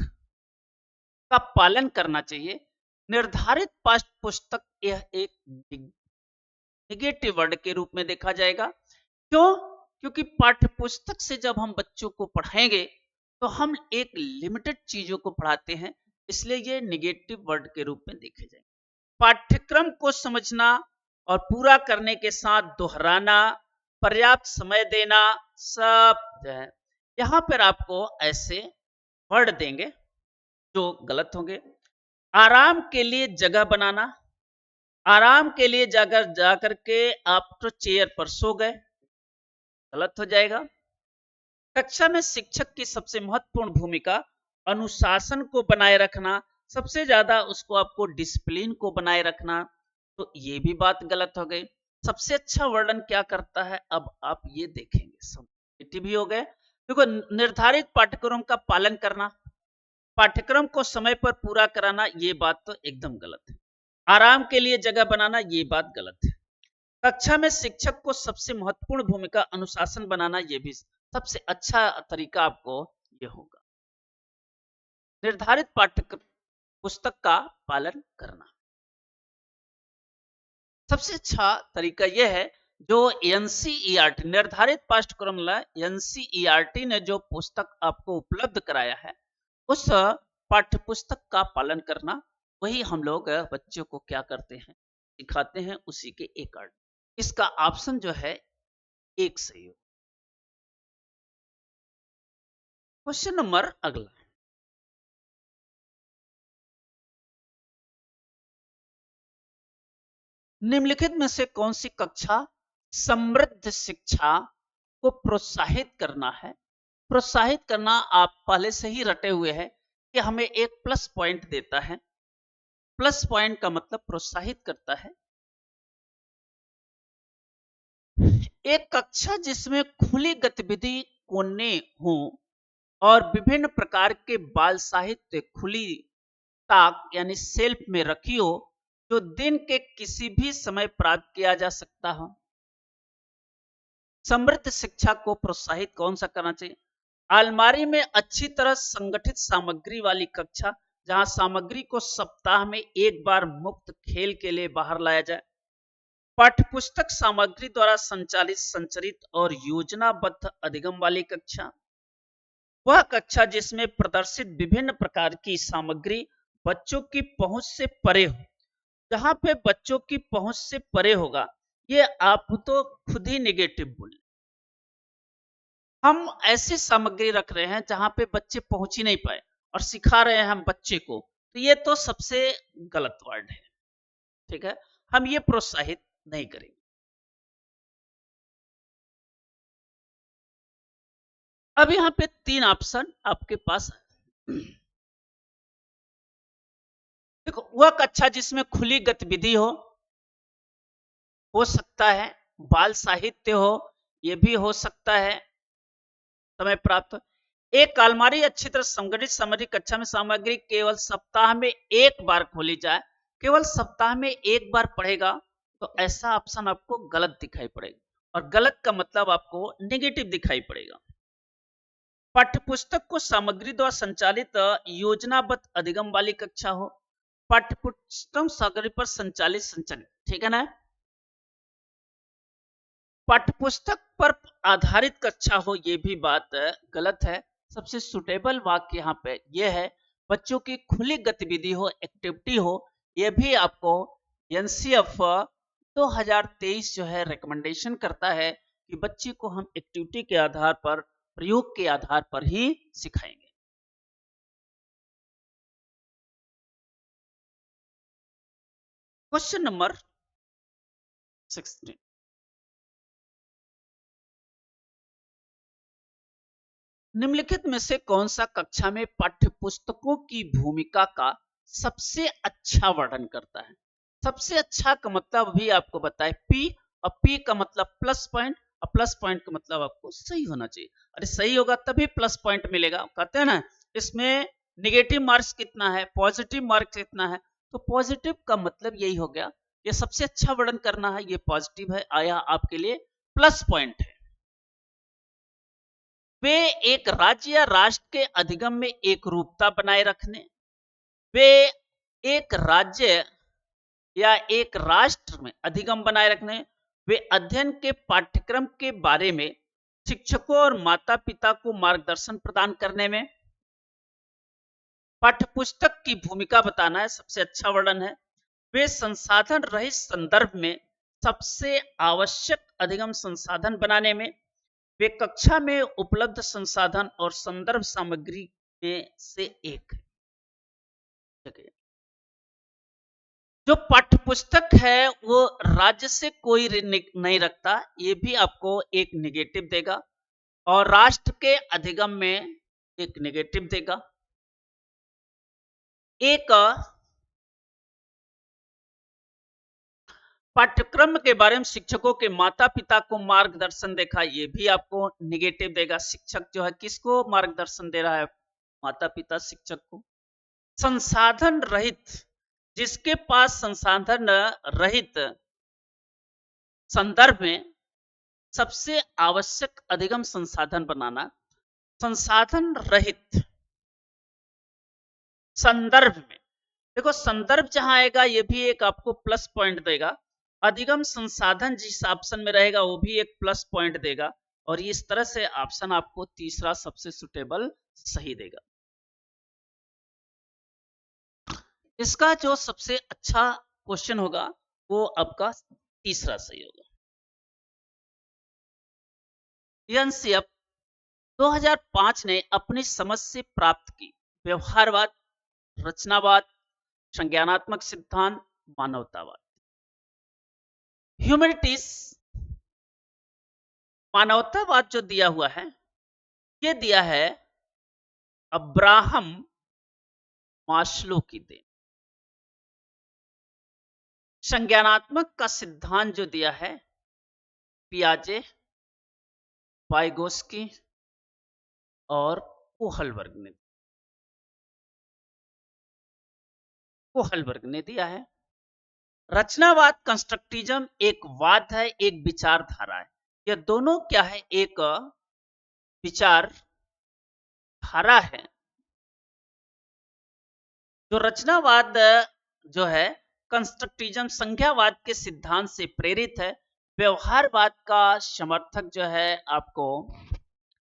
का पालन करना चाहिए। निर्धारित पाठ्य पुस्तक यह एक निगेटिव वर्ड के रूप में देखा जाएगा। क्यों? क्योंकि पाठ्य पुस्तक से जब हम बच्चों को पढ़ाएंगे तो हम एक लिमिटेड चीजों को पढ़ाते हैं, इसलिए ये निगेटिव वर्ड के रूप में देखे जाएंगे। पाठ्यक्रम को समझना और पूरा करने के साथ दोहराना, पर्याप्त समय देना, सब यहां पर आपको ऐसे वर्ड देंगे जो गलत होंगे। आराम के लिए जगह बनाना, आराम के लिए जाकर के आप तो चेयर पर सो गए, गलत हो जाएगा। कक्षा में शिक्षक की सबसे महत्वपूर्ण भूमिका अनुशासन को बनाए रखना, सबसे ज्यादा उसको आपको डिसिप्लिन को बनाए रखना, तो ये भी बात गलत हो गई। सबसे अच्छा वर्णन क्या करता है, अब आप ये देखेंगे। सब भी हो गए। देखो, निर्धारित पाठ्यक्रम का पालन करना, पाठ्यक्रम को समय पर पूरा कराना, ये बात तो एकदम गलत है। आराम के लिए जगह बनाना, ये बात गलत है। कक्षा में शिक्षक को सबसे महत्वपूर्ण भूमिका अनुशासन बनाना, ये भी सबसे अच्छा तरीका आपको ये होगा। निर्धारित पाठ्य पुस्तक का पालन करना सबसे अच्छा तरीका यह है। जो एनसीईआरटी निर्धारित पाठ्यक्रम एनसीईआरटी ने जो पुस्तक आपको उपलब्ध कराया है, उस पाठ्य पुस्तक का पालन करना, वही हम लोग बच्चों को क्या करते हैं, सिखाते हैं, उसी के एक अर्थ। इसका ऑप्शन जो है एक सही हो। क्वेश्चन नंबर अगला, निम्नलिखित में से कौन सी कक्षा समृद्ध शिक्षा को प्रोत्साहित करना है? प्रोत्साहित करना आप पहले से ही रटे हुए हैं कि हमें एक प्लस पॉइंट देता है। प्लस पॉइंट का मतलब प्रोत्साहित करता है। एक कक्षा जिसमें खुली गतिविधि कोने हो और विभिन्न प्रकार के बाल साहित्य खुली ताक यानी सेल्फ में रखी हो, जो दिन के किसी भी समय प्राप्त किया जा सकता हो। समृद्ध शिक्षा को प्रोत्साहित कौन सा करना चाहिए? अलमारी में अच्छी तरह संगठित सामग्री वाली कक्षा, जहां सामग्री को सप्ताह में एक बार मुफ्त खेल के लिए बाहर लाया जाए। पाठ्यपुस्तक सामग्री द्वारा संचालित, संचरित और योजनाबद्ध अधिगम वाली कक्षा। वह कक्षा जिसमें प्रदर्शित विभिन्न प्रकार की सामग्री बच्चों की पहुंच से परे हो। जहां पे बच्चों की पहुंच से परे होगा, ये आप तो खुद ही निगेटिव बोले। हम ऐसी सामग्री रख रहे हैं जहां पे बच्चे पहुंच ही नहीं पाए और सिखा रहे हैं हम बच्चे को, तो ये तो सबसे गलत वर्ड है। ठीक है, हम ये प्रोत्साहित नहीं करेंगे। अब यहाँ पे 3 ऑप्शन आपके पास है। देखो, वह कक्षा जिसमें खुली गतिविधि हो सकता है, बाल साहित्य हो, ये भी हो सकता है, समय प्राप्त। एक अलमारी अच्छी तरह संगठित सामग्री कक्षा में सामग्री केवल सप्ताह में एक बार खोली जाए, केवल सप्ताह में एक बार पढ़ेगा, तो ऐसा ऑप्शन आपको गलत दिखाई पड़ेगा, और गलत का मतलब आपको नेगेटिव दिखाई पड़ेगा। पाठ्यपुस्तक को सामग्री द्वारा संचालित योजनाबद्ध अधिगम वाली कक्षा हो। पाठ्यपुस्तक सामग्री पर संचालित संचालित, ठीक है ना। पाठ्यपुस्तक पर आधारित कक्षा हो, ये भी बात गलत है। सबसे सुटेबल वाक्य यहाँ पे ये है, बच्चों की खुली गतिविधि हो, एक्टिविटी हो। ये भी आपको एनसीएफ 2023 जो है रिकमेंडेशन करता है कि बच्चे को हम एक्टिविटी के आधार पर, प्रयोग के आधार पर ही सिखाएंगे। क्वेश्चन नंबर 16, निम्नलिखित में से कौन सा कक्षा में पाठ्य पुस्तकों की भूमिका का सबसे अच्छा वर्णन करता है? सबसे अच्छा का मतलब भी आपको बताए पी, और पी का मतलब प्लस पॉइंट, और प्लस पॉइंट का मतलब आपको सही होना चाहिए। अरे सही होगा तभी प्लस पॉइंट मिलेगा। कहते हैं ना इसमें निगेटिव मार्क्स कितना है, पॉजिटिव मार्क्स कितना है, तो पॉजिटिव का मतलब यही हो गया, ये सबसे अच्छा वर्णन करना है, ये पॉजिटिव है, आया आपके लिए प्लस पॉइंट है। वे एक राज्य या राष्ट्र के अधिगम में एक रूपता बनाए रखने, वे एक राज्य या एक राष्ट्र में अधिगम बनाए रखने, वे अध्ययन के पाठ्यक्रम के बारे में शिक्षकों और माता पिता को मार्गदर्शन प्रदान करने में, पाठ्यपुस्तक की भूमिका बताना है, सबसे अच्छा वर्णन है। वे संसाधन रहित संदर्भ में सबसे आवश्यक अधिगम संसाधन बनाने में, वे कक्षा में उपलब्ध संसाधन और संदर्भ सामग्री में से एक है। जो पाठ्यपुस्तक है वो राज्य से कोई नहीं रखता, ये भी आपको एक निगेटिव देगा, और राष्ट्र के अधिगम में एक निगेटिव देगा। एक पाठ्यक्रम के बारे में शिक्षकों के माता पिता को मार्गदर्शन देखा, ये भी आपको निगेटिव देगा। शिक्षक जो है किसको मार्गदर्शन दे रहा है? माता पिता शिक्षक को। संसाधन रहित, जिसके पास संसाधन रहित संदर्भ में सबसे आवश्यक अधिगम संसाधन बनाना, संसाधन रहित संदर्भ में, देखो संदर्भ जहां आएगा ये भी एक आपको प्लस पॉइंट देगा, अधिगम संसाधन जिस ऑप्शन में रहेगा वो भी एक प्लस पॉइंट देगा, और इस तरह से ऑप्शन आपको तीसरा सबसे सुटेबल सही देगा। इसका जो सबसे अच्छा क्वेश्चन होगा वो आपका तीसरा सही होगा। एनसीएफ 2005 ने अपनी समझ से प्राप्त की व्यवहारवाद, रचनावाद, संज्ञानात्मक सिद्धांत, मानवतावाद। ह्यूमैनिटीज मानवतावाद जो दिया हुआ है, ये दिया है अब्राहम मास्लो की देन। संज्ञानात्मक का सिद्धांत जो दिया है पियाजे, वाइगोस्की और कोहलबर्ग ने दिया है। रचनावाद कंस्ट्रक्टिज्म एक वाद है, एक विचारधारा है। यह दोनों क्या है? एक विचार धारा है। जो रचनावाद जो है कंस्ट्रक्टिज्म संज्ञावाद के सिद्धांत से प्रेरित है। व्यवहारवाद का समर्थक जो है आपको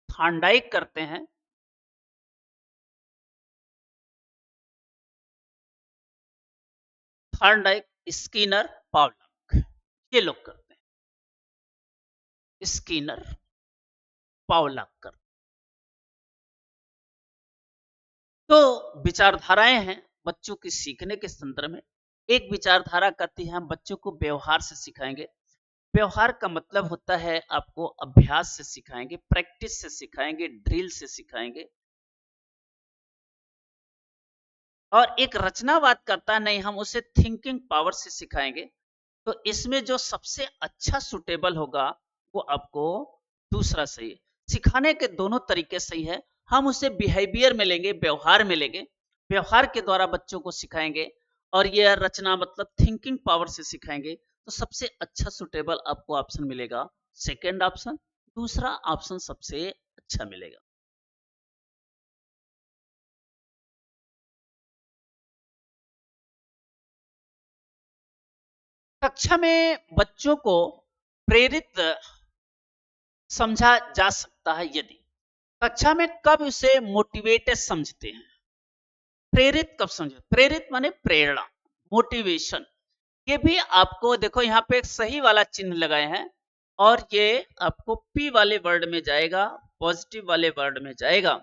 थांडाइक करते हैं। थांडाइक, स्किनर, पावलक, ये लोग करते हैं। स्किनर, पावलक करते। तो विचारधाराएं हैं बच्चों के सीखने के संदर्भ में। एक विचारधारा कहती है हम बच्चों को व्यवहार से सिखाएंगे। व्यवहार का मतलब होता है आपको अभ्यास से सिखाएंगे, प्रैक्टिस से सिखाएंगे, ड्रिल से सिखाएंगे। और एक रचनावाद करता नहीं, हम उसे थिंकिंग पावर से सिखाएंगे। तो इसमें जो सबसे अच्छा सुटेबल होगा वो आपको दूसरा सही है। सिखाने के दोनों तरीके सही है। हम उसे बिहेवियर में लेंगे, व्यवहार में लेंगे, व्यवहार के द्वारा बच्चों को सिखाएंगे, और यह रचना मतलब थिंकिंग पावर से सिखाएंगे। तो सबसे अच्छा सुटेबल आपको ऑप्शन मिलेगा सेकेंड ऑप्शन, दूसरा ऑप्शन सबसे अच्छा मिलेगा। कक्षा में बच्चों को प्रेरित समझा जा सकता है यदि कक्षा में कब उसे मोटिवेटेड समझते हैं। प्रेरित कब समझे? प्रेरित माने प्रेरणा, मोटिवेशन। ये भी आपको देखो यहाँ पे एक सही वाला चिन्ह लगाए हैं, और ये आपको पी वाले वर्ड में जाएगा, पॉजिटिव वाले वर्ड में जाएगा।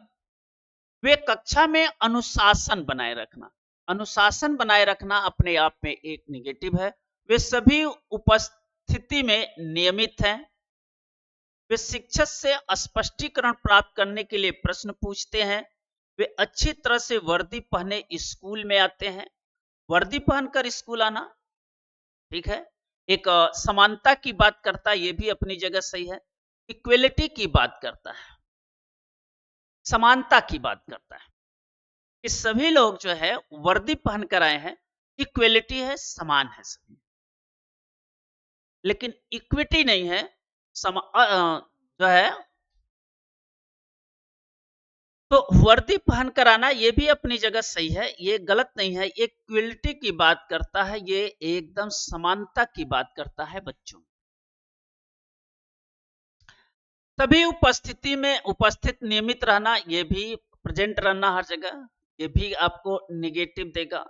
वे कक्षा में अनुशासन बनाए रखना, अनुशासन बनाए रखना अपने आप में एक निगेटिव है। वे सभी उपस्थिति में नियमित हैं, वे शिक्षक से स्पष्टीकरण प्राप्त करने के लिए प्रश्न पूछते हैं। वे अच्छी तरह से वर्दी पहने स्कूल में आते हैं। वर्दी पहनकर स्कूल आना, ठीक है, एक समानता की बात करता है, ये भी अपनी जगह सही है। इक्वलिटी की बात करता है, समानता की बात करता है कि सभी लोग जो है वर्दी पहनकर आए हैं, इक्वलिटी है, समान है सभी, लेकिन इक्विटी नहीं है, जो है तो वर्दी पहनकर आना ये भी अपनी जगह सही है, ये गलत नहीं है। ये इक्वलिटी की बात करता है, ये एकदम समानता की बात करता है बच्चों। सभी उपस्थिति में उपस्थित नियमित रहना, ये भी प्रेजेंट रहना हर जगह, ये भी आपको निगेटिव देगा।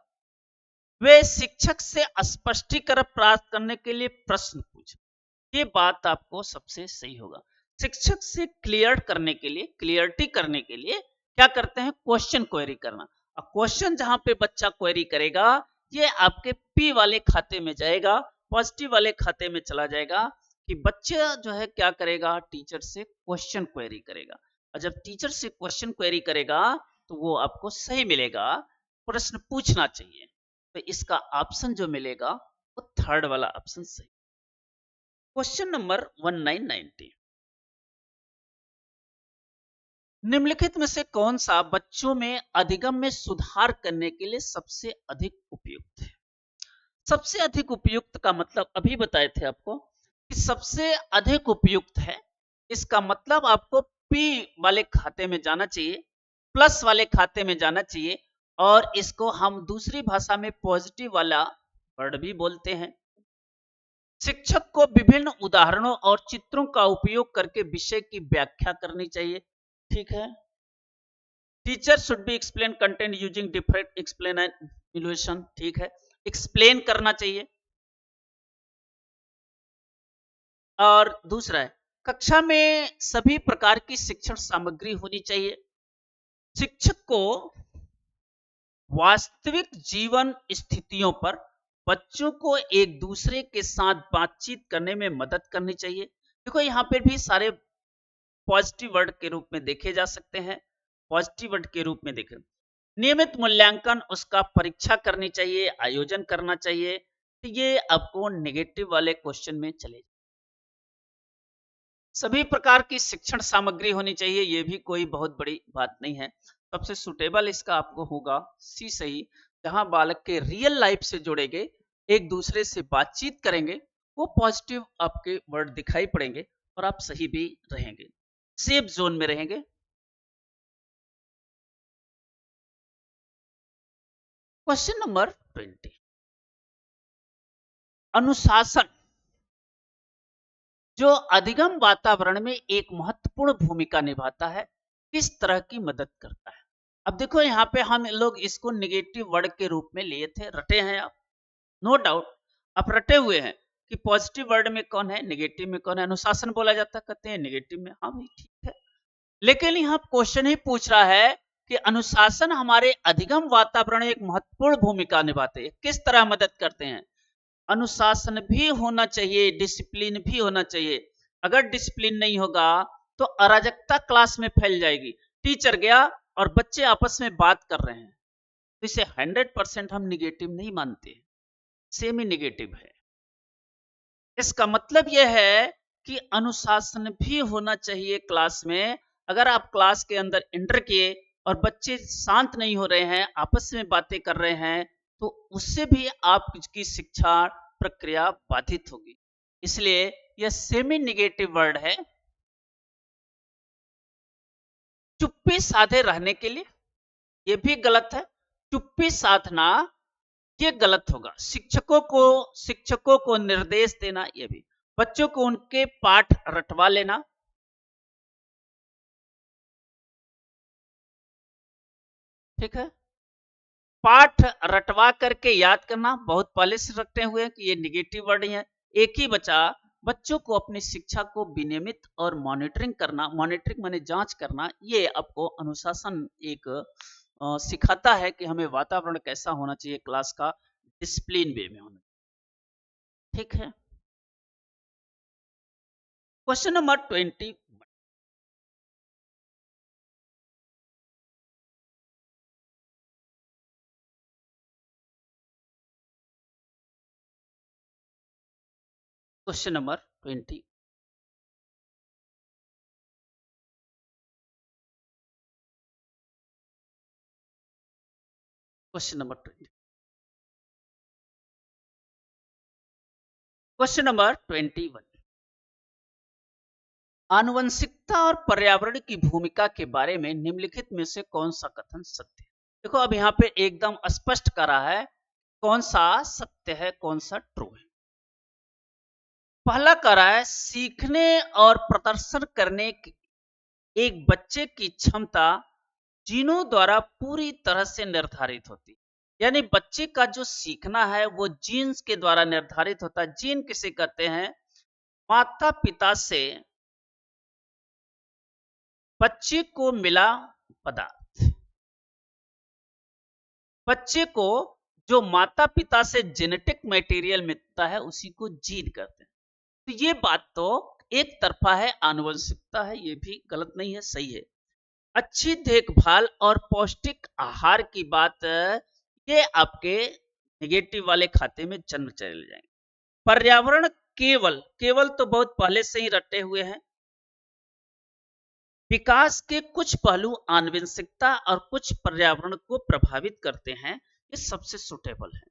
वे शिक्षक से स्पष्टीकरण प्राप्त करने के लिए प्रश्न पूछ, ये बात आपको सबसे सही होगा। शिक्षक से क्लियर करने के लिए, क्लियरिटी करने के लिए क्या करते हैं, क्वेश्चन क्वेरी करना। और क्वेश्चन जहां पे बच्चा क्वेरी करेगा, ये आपके पी वाले खाते में जाएगा, पॉजिटिव वाले खाते में चला जाएगा कि बच्चा जो है क्या करेगा, टीचर से क्वेश्चन क्वेरी करेगा। और जब टीचर से क्वेश्चन क्वेरी करेगा तो वो आपको सही मिलेगा, प्रश्न पूछना चाहिए। तो इसका ऑप्शन जो मिलेगा वो थर्ड वाला ऑप्शन सही। क्वेश्चन नंबर 1990, निम्नलिखित में से कौन सा बच्चों में अधिगम में सुधार करने के लिए सबसे अधिक उपयुक्त है? सबसे अधिक उपयुक्त का मतलब अभी बताए थे आपको कि सबसे अधिक उपयुक्त है, इसका मतलब आपको पी वाले खाते में जाना चाहिए, प्लस वाले खाते में जाना चाहिए, और इसको हम दूसरी भाषा में पॉजिटिव वाला वर्ड भी बोलते हैं। शिक्षक को विभिन्न उदाहरणों और चित्रों का उपयोग करके विषय की व्याख्या करनी चाहिए, ठीक है। Teacher should be explain content using different explain and evolution, ठीक है, एक्सप्लेन करना चाहिए। और दूसरा है, कक्षा में सभी प्रकार की शिक्षण सामग्री होनी चाहिए। शिक्षक को वास्तविक जीवन स्थितियों पर बच्चों को एक दूसरे के साथ बातचीत करने में मदद करनी चाहिए। देखो यहाँ पे भी सारे पॉजिटिव वर्ड के रूप में देखे जा सकते हैं, पॉजिटिव वर्ड के रूप में देखें। नियमित मूल्यांकन, उसका परीक्षा करनी चाहिए, आयोजन करना चाहिए, तो ये आपको नेगेटिव वाले क्वेश्चन में चले। सभी प्रकार की शिक्षण सामग्री होनी चाहिए, ये भी कोई बहुत बड़ी बात नहीं है। सबसे सुटेबल इसका आपको होगा सी सही, जहां बालक के रियल लाइफ से जुड़ेंगे, एक दूसरे से बातचीत करेंगे, वो पॉजिटिव आपके वर्ड दिखाई पड़ेंगे और आप सही भी रहेंगे, सेफ जोन में रहेंगे। क्वेश्चन नंबर 20, अनुशासन जो अधिगम वातावरण में एक महत्वपूर्ण भूमिका निभाता है, किस तरह की मदद करता है? अब देखो यहाँ पे हम लोग इसको निगेटिव वर्ड के रूप में लिए थे, रटे हैं आप, नो डाउट आप रटे हुए हैं कि पॉजिटिव वर्ड में कौन है, नेगेटिव में कौन है। अनुशासन बोला जाता, कहते हैं निगेटिव में, हाँ भाई ठीक है। लेकिन यहाँ क्वेश्चन ही पूछ रहा है कि अनुशासन हमारे अधिगम वातावरण में एक महत्वपूर्ण भूमिका निभाते हैं, किस तरह मदद करते हैं? अनुशासन भी होना चाहिए, डिसिप्लिन भी होना चाहिए। अगर डिसिप्लिन नहीं होगा तो अराजकता क्लास में फैल जाएगी। टीचर गया और बच्चे आपस में बात कर रहे हैं, तो इसे 100% हम निगेटिव नहीं मानते, सेमी निगेटिव है। इसका मतलब यह है कि अनुशासन भी होना चाहिए क्लास में। अगर आप क्लास के अंदर एंटर किए और बच्चे शांत नहीं हो रहे हैं, आपस में बातें कर रहे हैं, तो उससे भी आपकी शिक्षा प्रक्रिया बाधित होगी। इसलिए यह सेमी निगेटिव वर्ड है। चुप्पी साधे रहने के लिए, यह भी गलत है। चुप्पी साधना ये गलत होगा। शिक्षकों को निर्देश देना, ये भी बच्चों को उनके पाठ रटवा लेना, ठीक है। पाठ रटवा करके याद करना, बहुत पहले से रटते हुए कि ये निगेटिव वर्ड है। एक ही बच्चों को अपनी शिक्षा को विनियमित और मॉनिटरिंग करना, मॉनिटरिंग माने जांच करना, ये आपको अनुशासन एक सिखाता है कि हमें वातावरण कैसा होना चाहिए क्लास का, डिसिप्लिन वे में होना, ठीक है। Question number 20। Question number 20। Question number 20। Question number 21। आनुवंशिकता और पर्यावरण की भूमिका के बारे में निम्नलिखित में से कौन सा कथन सत्य है? देखो अब यहाँ पे एकदम स्पष्ट करा है कौन सा सत्य है कौन सा ट्रू है। पहला करा है सीखने और प्रदर्शन करने की एक बच्चे की क्षमता जीनों द्वारा पूरी तरह से निर्धारित होती है। यानी बच्चे का जो सीखना है वो जीन्स के द्वारा निर्धारित होता है। जीन किसे कहते हैं? माता पिता से बच्चे को मिला पदार्थ। बच्चे को जो माता पिता से जेनेटिक मटेरियल मिलता है उसी को जीन कहते हैं। तो ये बात तो एक तरफा है, आनुवंशिकता है, ये भी गलत नहीं है, सही है। अच्छी देखभाल और पौष्टिक आहार की बात ये आपके नेगेटिव वाले खाते में जन्म चले जाएंगे। पर्यावरण केवल केवल तो बहुत पहले से ही रटे हुए हैं। विकास के कुछ पहलू आनुवंशिकता और कुछ पर्यावरण को प्रभावित करते हैं, ये सबसे सुटेबल है।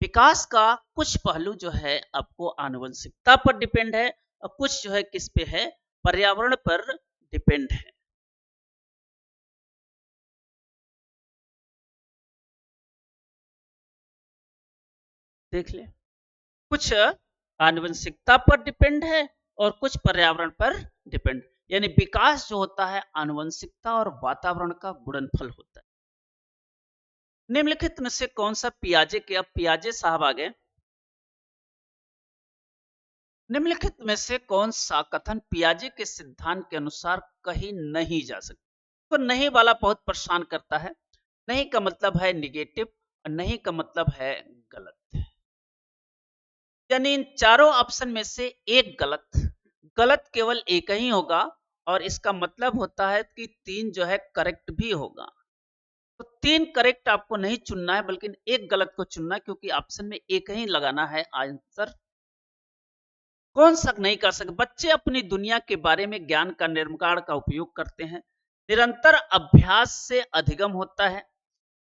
विकास का कुछ पहलू जो है आपको आनुवंशिकता पर डिपेंड है और कुछ जो है किस पे है? पर्यावरण पर डिपेंड है। देख ले, कुछ आनुवंशिकता पर डिपेंड है और कुछ पर्यावरण पर डिपेंड। यानी विकास जो होता है आनुवंशिकता और वातावरण का गुणनफल होता है। निम्नलिखित में से कौन सा पियाजे के, अब पियाजे साहब आ गए, निम्नलिखित में से कौन सा कथन पियाजे के सिद्धांत के अनुसार कही नहीं जा सकता? तो नहीं वाला बहुत परेशान करता है। नहीं का मतलब है निगेटिव और नहीं का मतलब है गलत। यानी इन चारों ऑप्शन में से एक गलत। गलत केवल एक ही होगा और इसका मतलब होता है कि तीन जो है करेक्ट भी होगा। तो तीन करेक्ट आपको नहीं चुनना है बल्कि एक गलत को चुनना है, क्योंकि ऑप्शन में एक ही लगाना है आंसर। कौन सा नहीं कर सकते? बच्चे अपनी दुनिया के बारे में ज्ञान का निर्माण का उपयोग करते हैं। निरंतर अभ्यास से अधिगम होता है।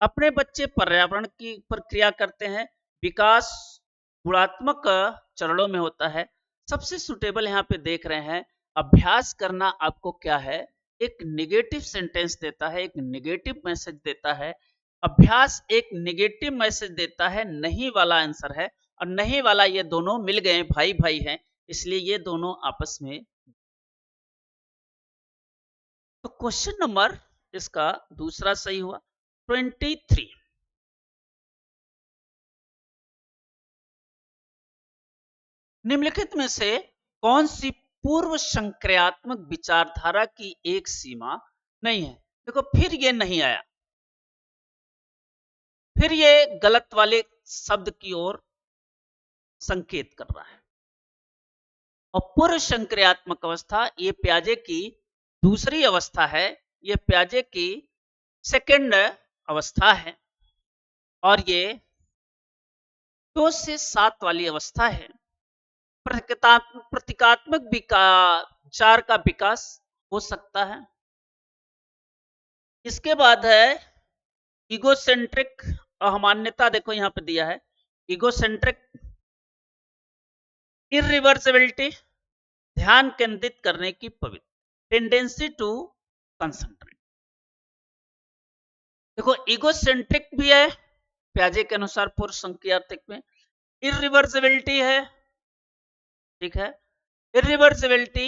अपने बच्चे पर्यावरण की प्रक्रिया करते हैं। विकास गुणात्मक चरणों में होता है। सबसे सुटेबल यहाँ पे देख रहे हैं, अभ्यास करना आपको क्या है? एक निगेटिव सेंटेंस देता है, एक निगेटिव मैसेज देता है। अभ्यास एक निगेटिव मैसेज देता है, नहीं वाला आंसर है। और नहीं वाला ये दोनों मिल गए, भाई भाई हैं, इसलिए ये दोनों आपस में। तो क्वेश्चन नंबर इसका दूसरा सही हुआ, 23। निम्नलिखित में से कौन सी पूर्व संक्रियात्मक विचारधारा की एक सीमा नहीं है? देखो फिर ये नहीं आया, फिर ये गलत वाले शब्द की ओर संकेत कर रहा है। और पूर्व संक्रियात्मक अवस्था ये प्याजे की दूसरी अवस्था है, ये प्याजे की सेकंड अवस्था है और ये 2 से 7 वाली अवस्था है। प्रतीकात्मक विचार का विकास हो सकता है। इसके बाद है इगोसेंट्रिक अहमान्यता, देखो यहां पे दिया है इगोसेंट्रिक, इरिवर्सिबिलिटी, ध्यान केंद्रित करने की पवित्र, टेंडेंसी टू कंसंट्रेट। देखो इगोसेंट्रिक भी है प्याजे के अनुसार पूर्व संक्रियात्मक में, इरिवर्सिबिलिटी है, ठीक है, इरिवर्सिबिलिटी,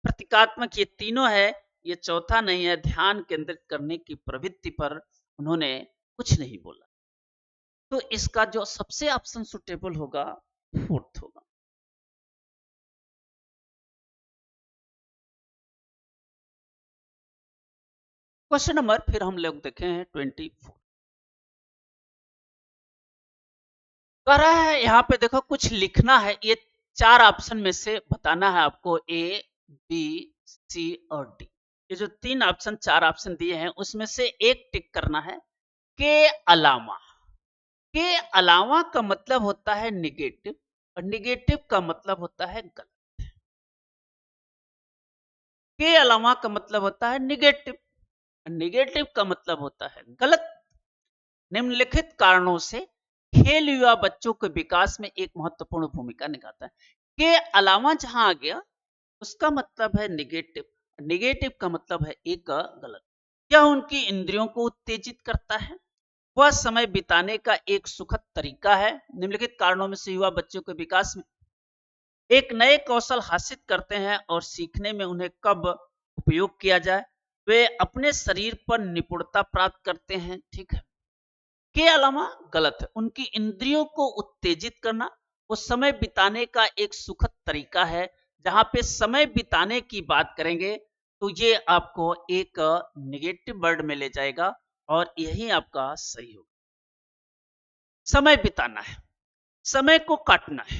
प्रतीकात्मक, ये तीनों है। ये चौथा नहीं है, ध्यान केंद्रित करने की प्रवृत्ति पर उन्होंने कुछ नहीं बोला। तो इसका जो सबसे ऑप्शन सुटेबल होगा फोर्थ होगा। क्वेश्चन नंबर फिर हम लोग देखे हैं 24। कह रहा है यहाँ पे देखो कुछ लिखना है, ये 4 ऑप्शन में से बताना है आपको ए, बी, सी और डी। ये जो 3 ऑप्शन 4 ऑप्शन दिए हैं उसमें से एक टिक करना है। के अलावा, के अलावा का मतलब होता है निगेटिव और निगेटिव का मतलब होता है गलत। के अलावा का मतलब होता है निगेटिव, निगेटिव का मतलब होता है गलत। निम्नलिखित कारणों से खेल युवा बच्चों के विकास में एक महत्वपूर्ण भूमिका निभाता है। के अलावा जहां आ गया उसका मतलब है निगेटिव, निगेटिव का मतलब है एक गलत। यह उनकी इंद्रियों को उत्तेजित करता है, वह समय बिताने का एक सुखद तरीका है। निम्नलिखित कारणों में से युवा बच्चों के विकास में एक नए कौशल हासिल करते हैं और सीखने में उन्हें कब उपयोग किया जाए, वे अपने शरीर पर निपुणता प्राप्त करते हैं। ठीक है, के अलावा गलत है। उनकी इंद्रियों को उत्तेजित करना, वो समय बिताने का एक सुखद तरीका है। जहां पे समय बिताने की बात करेंगे तो ये आपको एक नेगेटिव वर्ड में ले जाएगा और यही आपका सही होगा। समय बिताना है, समय को काटना है,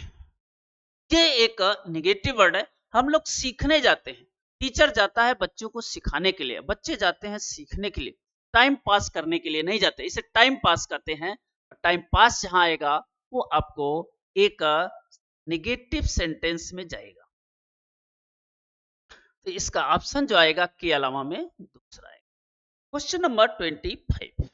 ये एक नेगेटिव वर्ड है। हम लोग सीखने जाते हैं, टीचर जाता है बच्चों को सिखाने के लिए, बच्चे जाते हैं सीखने के लिए, टाइम पास करने के लिए नहीं जाते, इसे टाइम पास करते हैं। टाइम पास जहां आएगा वो आपको एक नेगेटिव सेंटेंस में जाएगा। तो इसका ऑप्शन जो आएगा के अलावा में दूसरा आएगा। क्वेश्चन नंबर 25,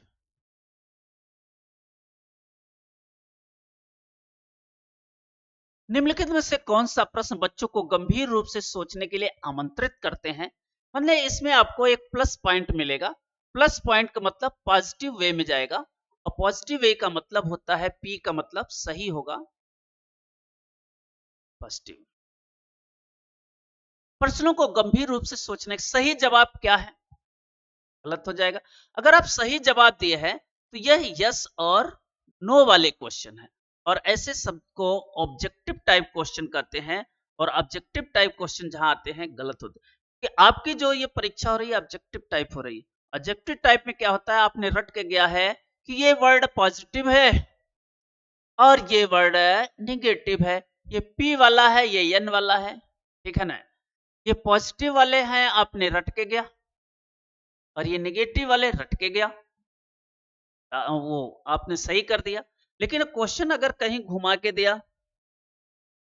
निम्नलिखित में से कौन सा प्रश्न बच्चों को गंभीर रूप से सोचने के लिए आमंत्रित करते हैं। मतलब इसमें आपको एक प्लस पॉइंट मिलेगा। प्लस पॉइंट का मतलब पॉजिटिव वे में जाएगा और पॉजिटिव वे का मतलब होता है पी का मतलब सही होगा, पॉजिटिव। प्रश्नों को गंभीर रूप से सोचने का सही जवाब क्या है, गलत हो जाएगा। अगर आप सही जवाब दिए हैं तो यह यस और नो वाले क्वेश्चन है और ऐसे सबको ऑब्जेक्टिव टाइप क्वेश्चन कहते हैं। और ऑब्जेक्टिव टाइप क्वेश्चन जहां आते हैं गलत होते हैं कि आपकी जो ये परीक्षा हो रही है ऑब्जेक्टिव टाइप हो रही है। ऑब्जेक्टिव टाइप में क्या होता है, आपने रट के गया है कि ये वर्ड पॉजिटिव है और ये वर्ड निगेटिव है, ये पी वाला है ये एन वाला है, ठीक है ना। ये पॉजिटिव वाले हैं आपने रट के गया और ये निगेटिव वाले रट के गया, वो आपने सही कर दिया। लेकिन क्वेश्चन अगर कहीं घुमा के दिया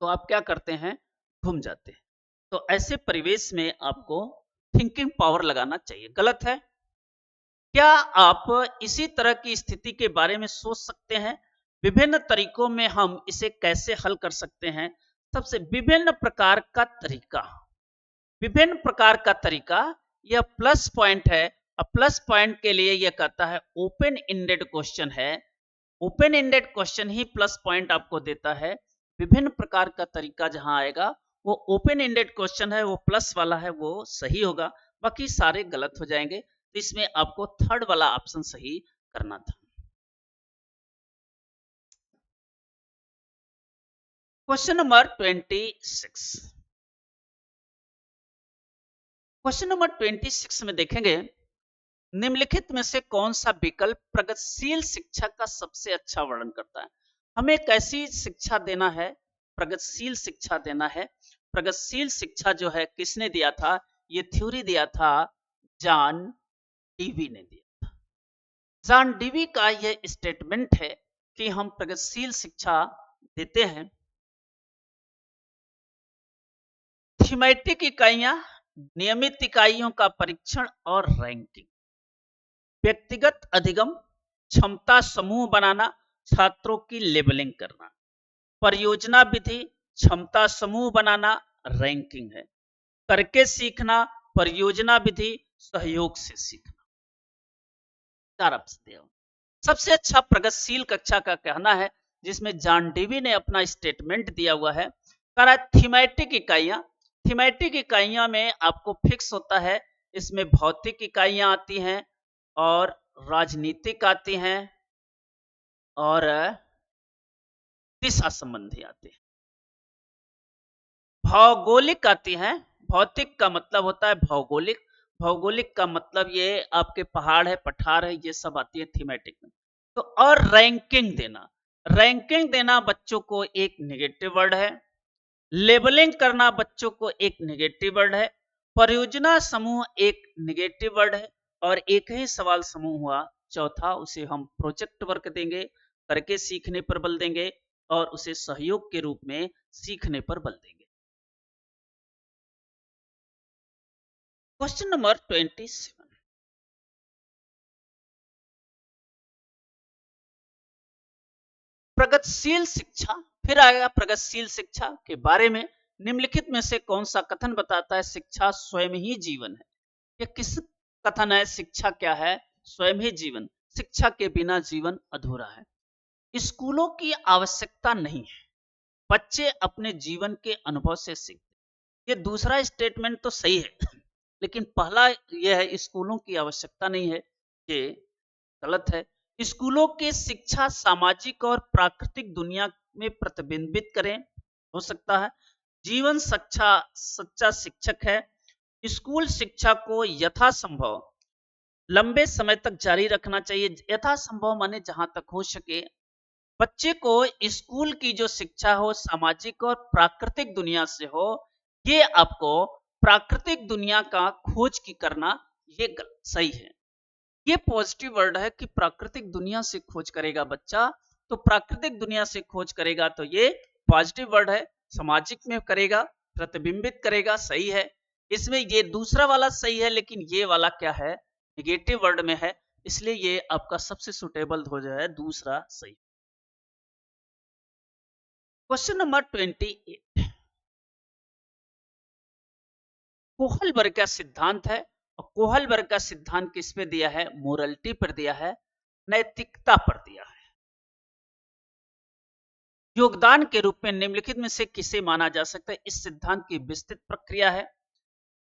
तो आप क्या करते हैं, घूम जाते हैं। तो ऐसे परिवेश में आपको थिंकिंग पावर लगाना चाहिए। गलत है। क्या आप इसी तरह की स्थिति के बारे में सोच सकते हैं, विभिन्न तरीकों में हम इसे कैसे हल कर सकते हैं। सबसे विभिन्न प्रकार का तरीका, विभिन्न प्रकार का तरीका, यह प्लस पॉइंट है। अब प्लस पॉइंट के लिए यह कहता है ओपन इंडेड क्वेश्चन है, ओपन इंडेड क्वेश्चन ही प्लस पॉइंट आपको देता है। विभिन्न प्रकार का तरीका जहां आएगा वो ओपन इंडेड क्वेश्चन है, वो प्लस वाला है, वो सही होगा, बाकी सारे गलत हो जाएंगे। तो इसमें आपको थर्ड वाला ऑप्शन सही करना था। क्वेश्चन नंबर 26, क्वेश्चन नंबर 26 में देखेंगे निम्नलिखित में से कौन सा विकल्प प्रगतिशील शिक्षा का सबसे अच्छा वर्णन करता है। हमें कैसी शिक्षा देना है, प्रगतिशील शिक्षा देना है। प्रगतिशील शिक्षा जो है किसने दिया था, ये थ्योरी दिया था जॉन डीवी ने दिया था। जॉन डीवी का यह स्टेटमेंट है कि हम प्रगतिशील शिक्षा देते हैं। थीमेटिक इकाइयां, नियमित इकाइयों का परीक्षण और रैंकिंग, व्यक्तिगत अधिगम, क्षमता समूह बनाना, छात्रों की लेबलिंग करना, परियोजना विधि, क्षमता समूह बनाना, रैंकिंग है, करके सीखना, परियोजना विधि, सहयोग से सीखना। चार ऑप्शन दिया। सबसे अच्छा प्रगतिशील कक्षा का कहना है जिसमें जॉन डीवी ने अपना स्टेटमेंट दिया हुआ है, कह रहा है थीमेटिक इकाइयां। थीमेटिक इकाइयां में आपको फिक्स होता है, इसमें भौतिक इकाइयां आती हैं और राजनीतिक आती हैं और दिशा संबंधी आती हैं। भौगोलिक आती हैं, भौतिक का मतलब होता है भौगोलिक, भौगोलिक का मतलब ये आपके पहाड़ है पठार है ये सब आती है थीमेटिक में। तो और रैंकिंग देना, रैंकिंग देना बच्चों को एक नेगेटिव वर्ड है। लेबलिंग करना बच्चों को एक नेगेटिव वर्ड है। परियोजना समूह एक नेगेटिव वर्ड है और एक ही सवाल समूह हुआ चौथा, उसे हम प्रोजेक्ट वर्क देंगे, करके सीखने पर बल देंगे और उसे सहयोग के रूप में सीखने पर बल देंगे। क्वेश्चन नंबर 27, प्रगतिशील शिक्षा। फिर आएगा प्रगतिशील शिक्षा के बारे में। निम्नलिखित में से कौन सा कथन बताता है शिक्षा स्वयं ही जीवन है? यह किस कथन है? शिक्षा क्या है? स्वयं ही जीवन। शिक्षा के बिना जीवन अधूरा है। स्कूलों की आवश्यकता नहीं है, बच्चे अपने जीवन के अनुभव से सीखते। ये दूसरा स्टेटमेंट तो सही है, लेकिन पहला यह है स्कूलों की आवश्यकता नहीं है, ये गलत है। स्कूलों की शिक्षा सामाजिक और प्राकृतिक दुनिया में प्रतिबिंबित करें, हो सकता है। जीवन सच्चा सच्चा शिक्षक है। स्कूल शिक्षा को यथासंभव लंबे समय तक जारी रखना चाहिए। यथासंभव माने जहां तक हो सके बच्चे को स्कूल की जो शिक्षा हो सामाजिक और प्राकृतिक दुनिया से हो। ये आपको प्राकृतिक दुनिया का खोज की करना ये सही है। ये पॉजिटिव वर्ड है कि प्राकृतिक दुनिया से खोज करेगा बच्चा, तो प्राकृतिक दुनिया से खोज करेगा तो ये पॉजिटिव वर्ड है। सामाजिक में करेगा, प्रतिबिंबित करेगा, सही है। इसमें ये दूसरा वाला सही है, लेकिन ये वाला क्या है? निगेटिव वर्ड में है, इसलिए ये आपका सबसे सुटेबल हो जाए दूसरा सही। क्वेश्चन नंबर 28, कोहलबर्ग का सिद्धांत है और कोहलबर्ग का सिद्धांत किस पे दिया है? मोरलिटी पर दिया है, नैतिकता पर दिया है। योगदान के रूप में निम्नलिखित में से किसे माना जा सकता है? इस सिद्धांत की विस्तृत प्रक्रिया है।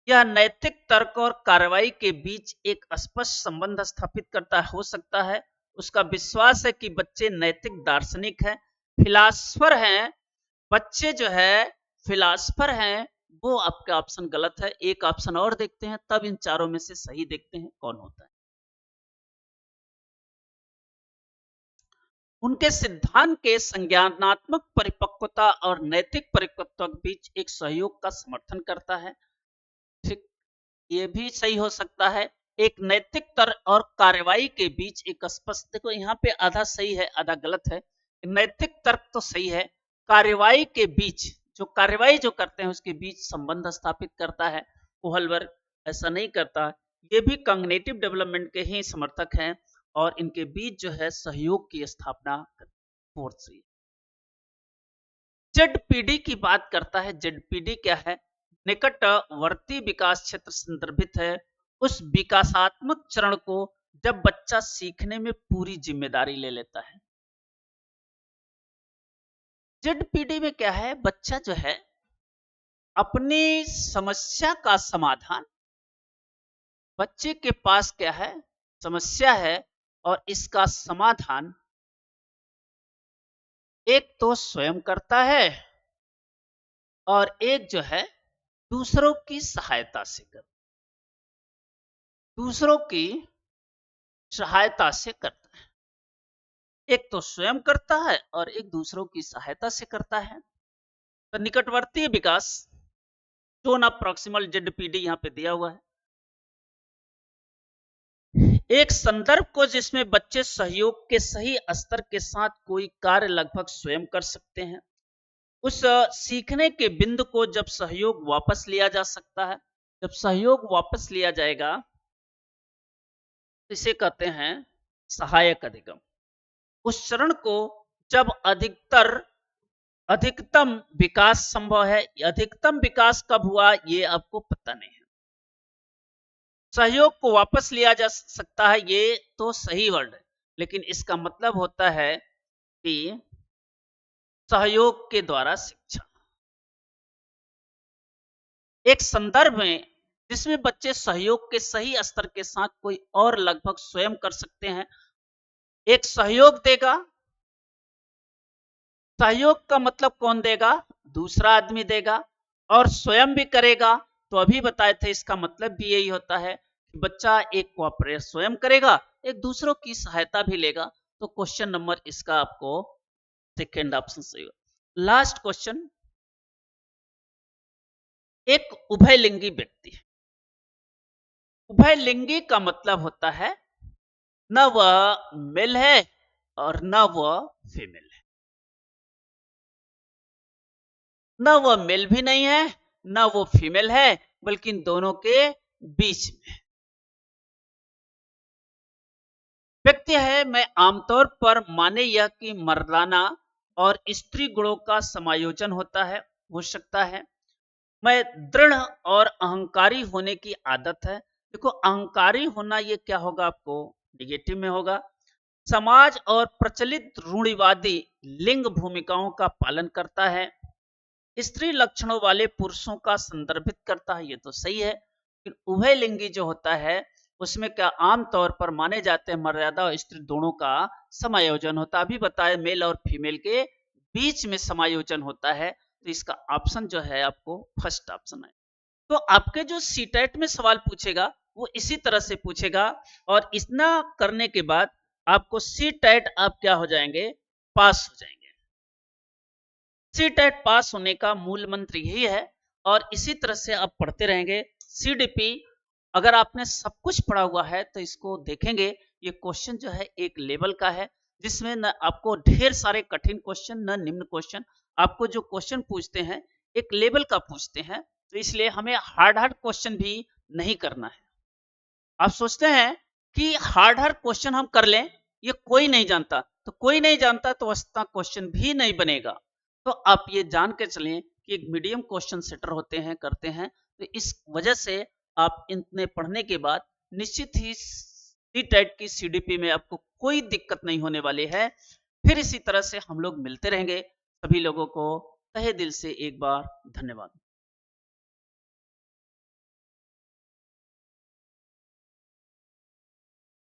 यह नैतिक तर्क और कार्रवाई के बीच एक स्पष्ट संबंध स्थापित करता हो सकता है। उसका विश्वास है कि बच्चे नैतिक दार्शनिक हैं, फिलासफर हैं। बच्चे जो है फिलासफर हैं। वो आपका ऑप्शन गलत है। एक ऑप्शन और देखते हैं, तब इन चारों में से सही देखते हैं कौन होता है। उनके सिद्धांत के संज्ञानात्मक परिपक्वता और नैतिक परिपक्वता के बीच एक सहयोग का समर्थन करता है। ठीक, ये भी सही हो सकता है। एक नैतिक तर्क और कार्रवाई के बीच एक स्पष्ट, देखो यहाँ पे आधा सही है आधा गलत है। नैतिक तर्क तो सही है, कार्रवाई के बीच जो कार्रवाई जो करते हैं उसके बीच संबंध स्थापित करता है। कोहलबर्ग ऐसा नहीं करता। ये भी कॉग्निटिव डेवलपमेंट के ही समर्थक हैं और इनके बीच जो है सहयोग की स्थापना फोर्थ से। जेडपीडी की बात करता है। जेडपीडी क्या है? निकटवर्ती विकास क्षेत्र संदर्भित है उस विकासात्मक चरण को जब बच्चा सीखने में पूरी जिम्मेदारी ले लेता है। जेडपीडी में क्या है? बच्चा जो है अपनी समस्या का समाधान, बच्चे के पास क्या है? समस्या है और इसका समाधान एक तो स्वयं करता है और एक जो है दूसरों की सहायता से करता, दूसरों की सहायता से करता है। एक तो स्वयं करता है और एक दूसरों की सहायता से करता है। तो निकटवर्ती विकास टोन ऑफ प्रॉक्सिमल जेडपीडी यहां पे दिया हुआ है। एक संदर्भ को जिसमें बच्चे सहयोग के सही स्तर के साथ कोई कार्य लगभग स्वयं कर सकते हैं। उस सीखने के बिंदु को जब सहयोग वापस लिया जा सकता है, जब सहयोग वापस लिया जाएगा इसे कहते हैं सहायक अधिगम। उस चरण को जब अधिकतम विकास संभव है। अधिकतम विकास कब हुआ ये आपको पता नहीं है। सहयोग को वापस लिया जा सकता है, ये तो सही वर्ड है, लेकिन इसका मतलब होता है कि सहयोग के द्वारा शिक्षा। एक संदर्भ में जिसमें बच्चे सहयोग के सही स्तर के साथ कोई और लगभग स्वयं कर सकते हैं। एक सहयोग देगा, सहयोग का मतलब कौन देगा? दूसरा आदमी देगा और स्वयं भी करेगा। तो अभी बताए थे इसका मतलब भी यही होता है कि बच्चा एक कोऑपरेट स्वयं करेगा, एक दूसरों की सहायता भी लेगा। तो क्वेश्चन नंबर इसका आपको सेकेंड ऑप्शन सही होगा। लास्ट क्वेश्चन एक उभयलिंगी व्यक्ति है। उभयलिंगी का मतलब होता है न वह मेल है और न वह फीमेल है, न वह मेल भी नहीं है न वो फीमेल है, बल्कि इन दोनों के बीच में व्यक्ति है। मैं आमतौर पर माने यह कि मर्दाना और स्त्री गुणों का समायोजन होता है, हो सकता है। मैं दृढ़ और अहंकारी होने की आदत है। देखो, अहंकारी होना ये क्या होगा, आपको निगेटिव में होगा। समाज और प्रचलित रूढ़िवादी लिंग भूमिकाओं का पालन करता है। स्त्री लक्षणों वाले पुरुषों का संदर्भित करता है, ये तो सही है। लेकिन उभयलिंगी जो होता है उसमें क्या आमतौर पर माने जाते हैं मर्यादा और स्त्री दोनों का समायोजन होता है। अभी बताए मेल और फीमेल के बीच में समायोजन होता है। तो इसका ऑप्शन जो है आपको फर्स्ट ऑप्शन है। तो आपके जो सीटेट में सवाल पूछेगा वो इसी तरह से पूछेगा, और इतना करने के बाद आपको सीटेट आप क्या हो जाएंगे, पास हो जाएंगे। सीटेट पास होने का मूल मंत्र यही है, और इसी तरह से आप पढ़ते रहेंगे। सीडीपी अगर आपने सब कुछ पढ़ा हुआ है तो इसको देखेंगे। ये क्वेश्चन जो है एक लेवल का है, जिसमें न आपको ढेर सारे कठिन क्वेश्चन न निम्न क्वेश्चन। आपको जो क्वेश्चन पूछते हैं एक लेवल का पूछते हैं, तो इसलिए हमें हार्ड हार्ड क्वेश्चन भी नहीं करना है। आप सोचते हैं कि हार्ड हार्ड क्वेश्चन हम कर लें, ये कोई नहीं जानता, तो कोई नहीं जानता तो वस्ता क्वेश्चन भी नहीं बनेगा। तो आप ये जान के चलें कि एक मीडियम क्वेश्चन सेटर होते हैं, करते हैं। तो इस वजह से आप इतने पढ़ने के बाद निश्चित ही सी टाइट की सीडीपी में आपको कोई दिक्कत नहीं होने वाली है। फिर इसी तरह से हम लोग मिलते रहेंगे। सभी लोगों को तहे दिल से एक बार धन्यवाद।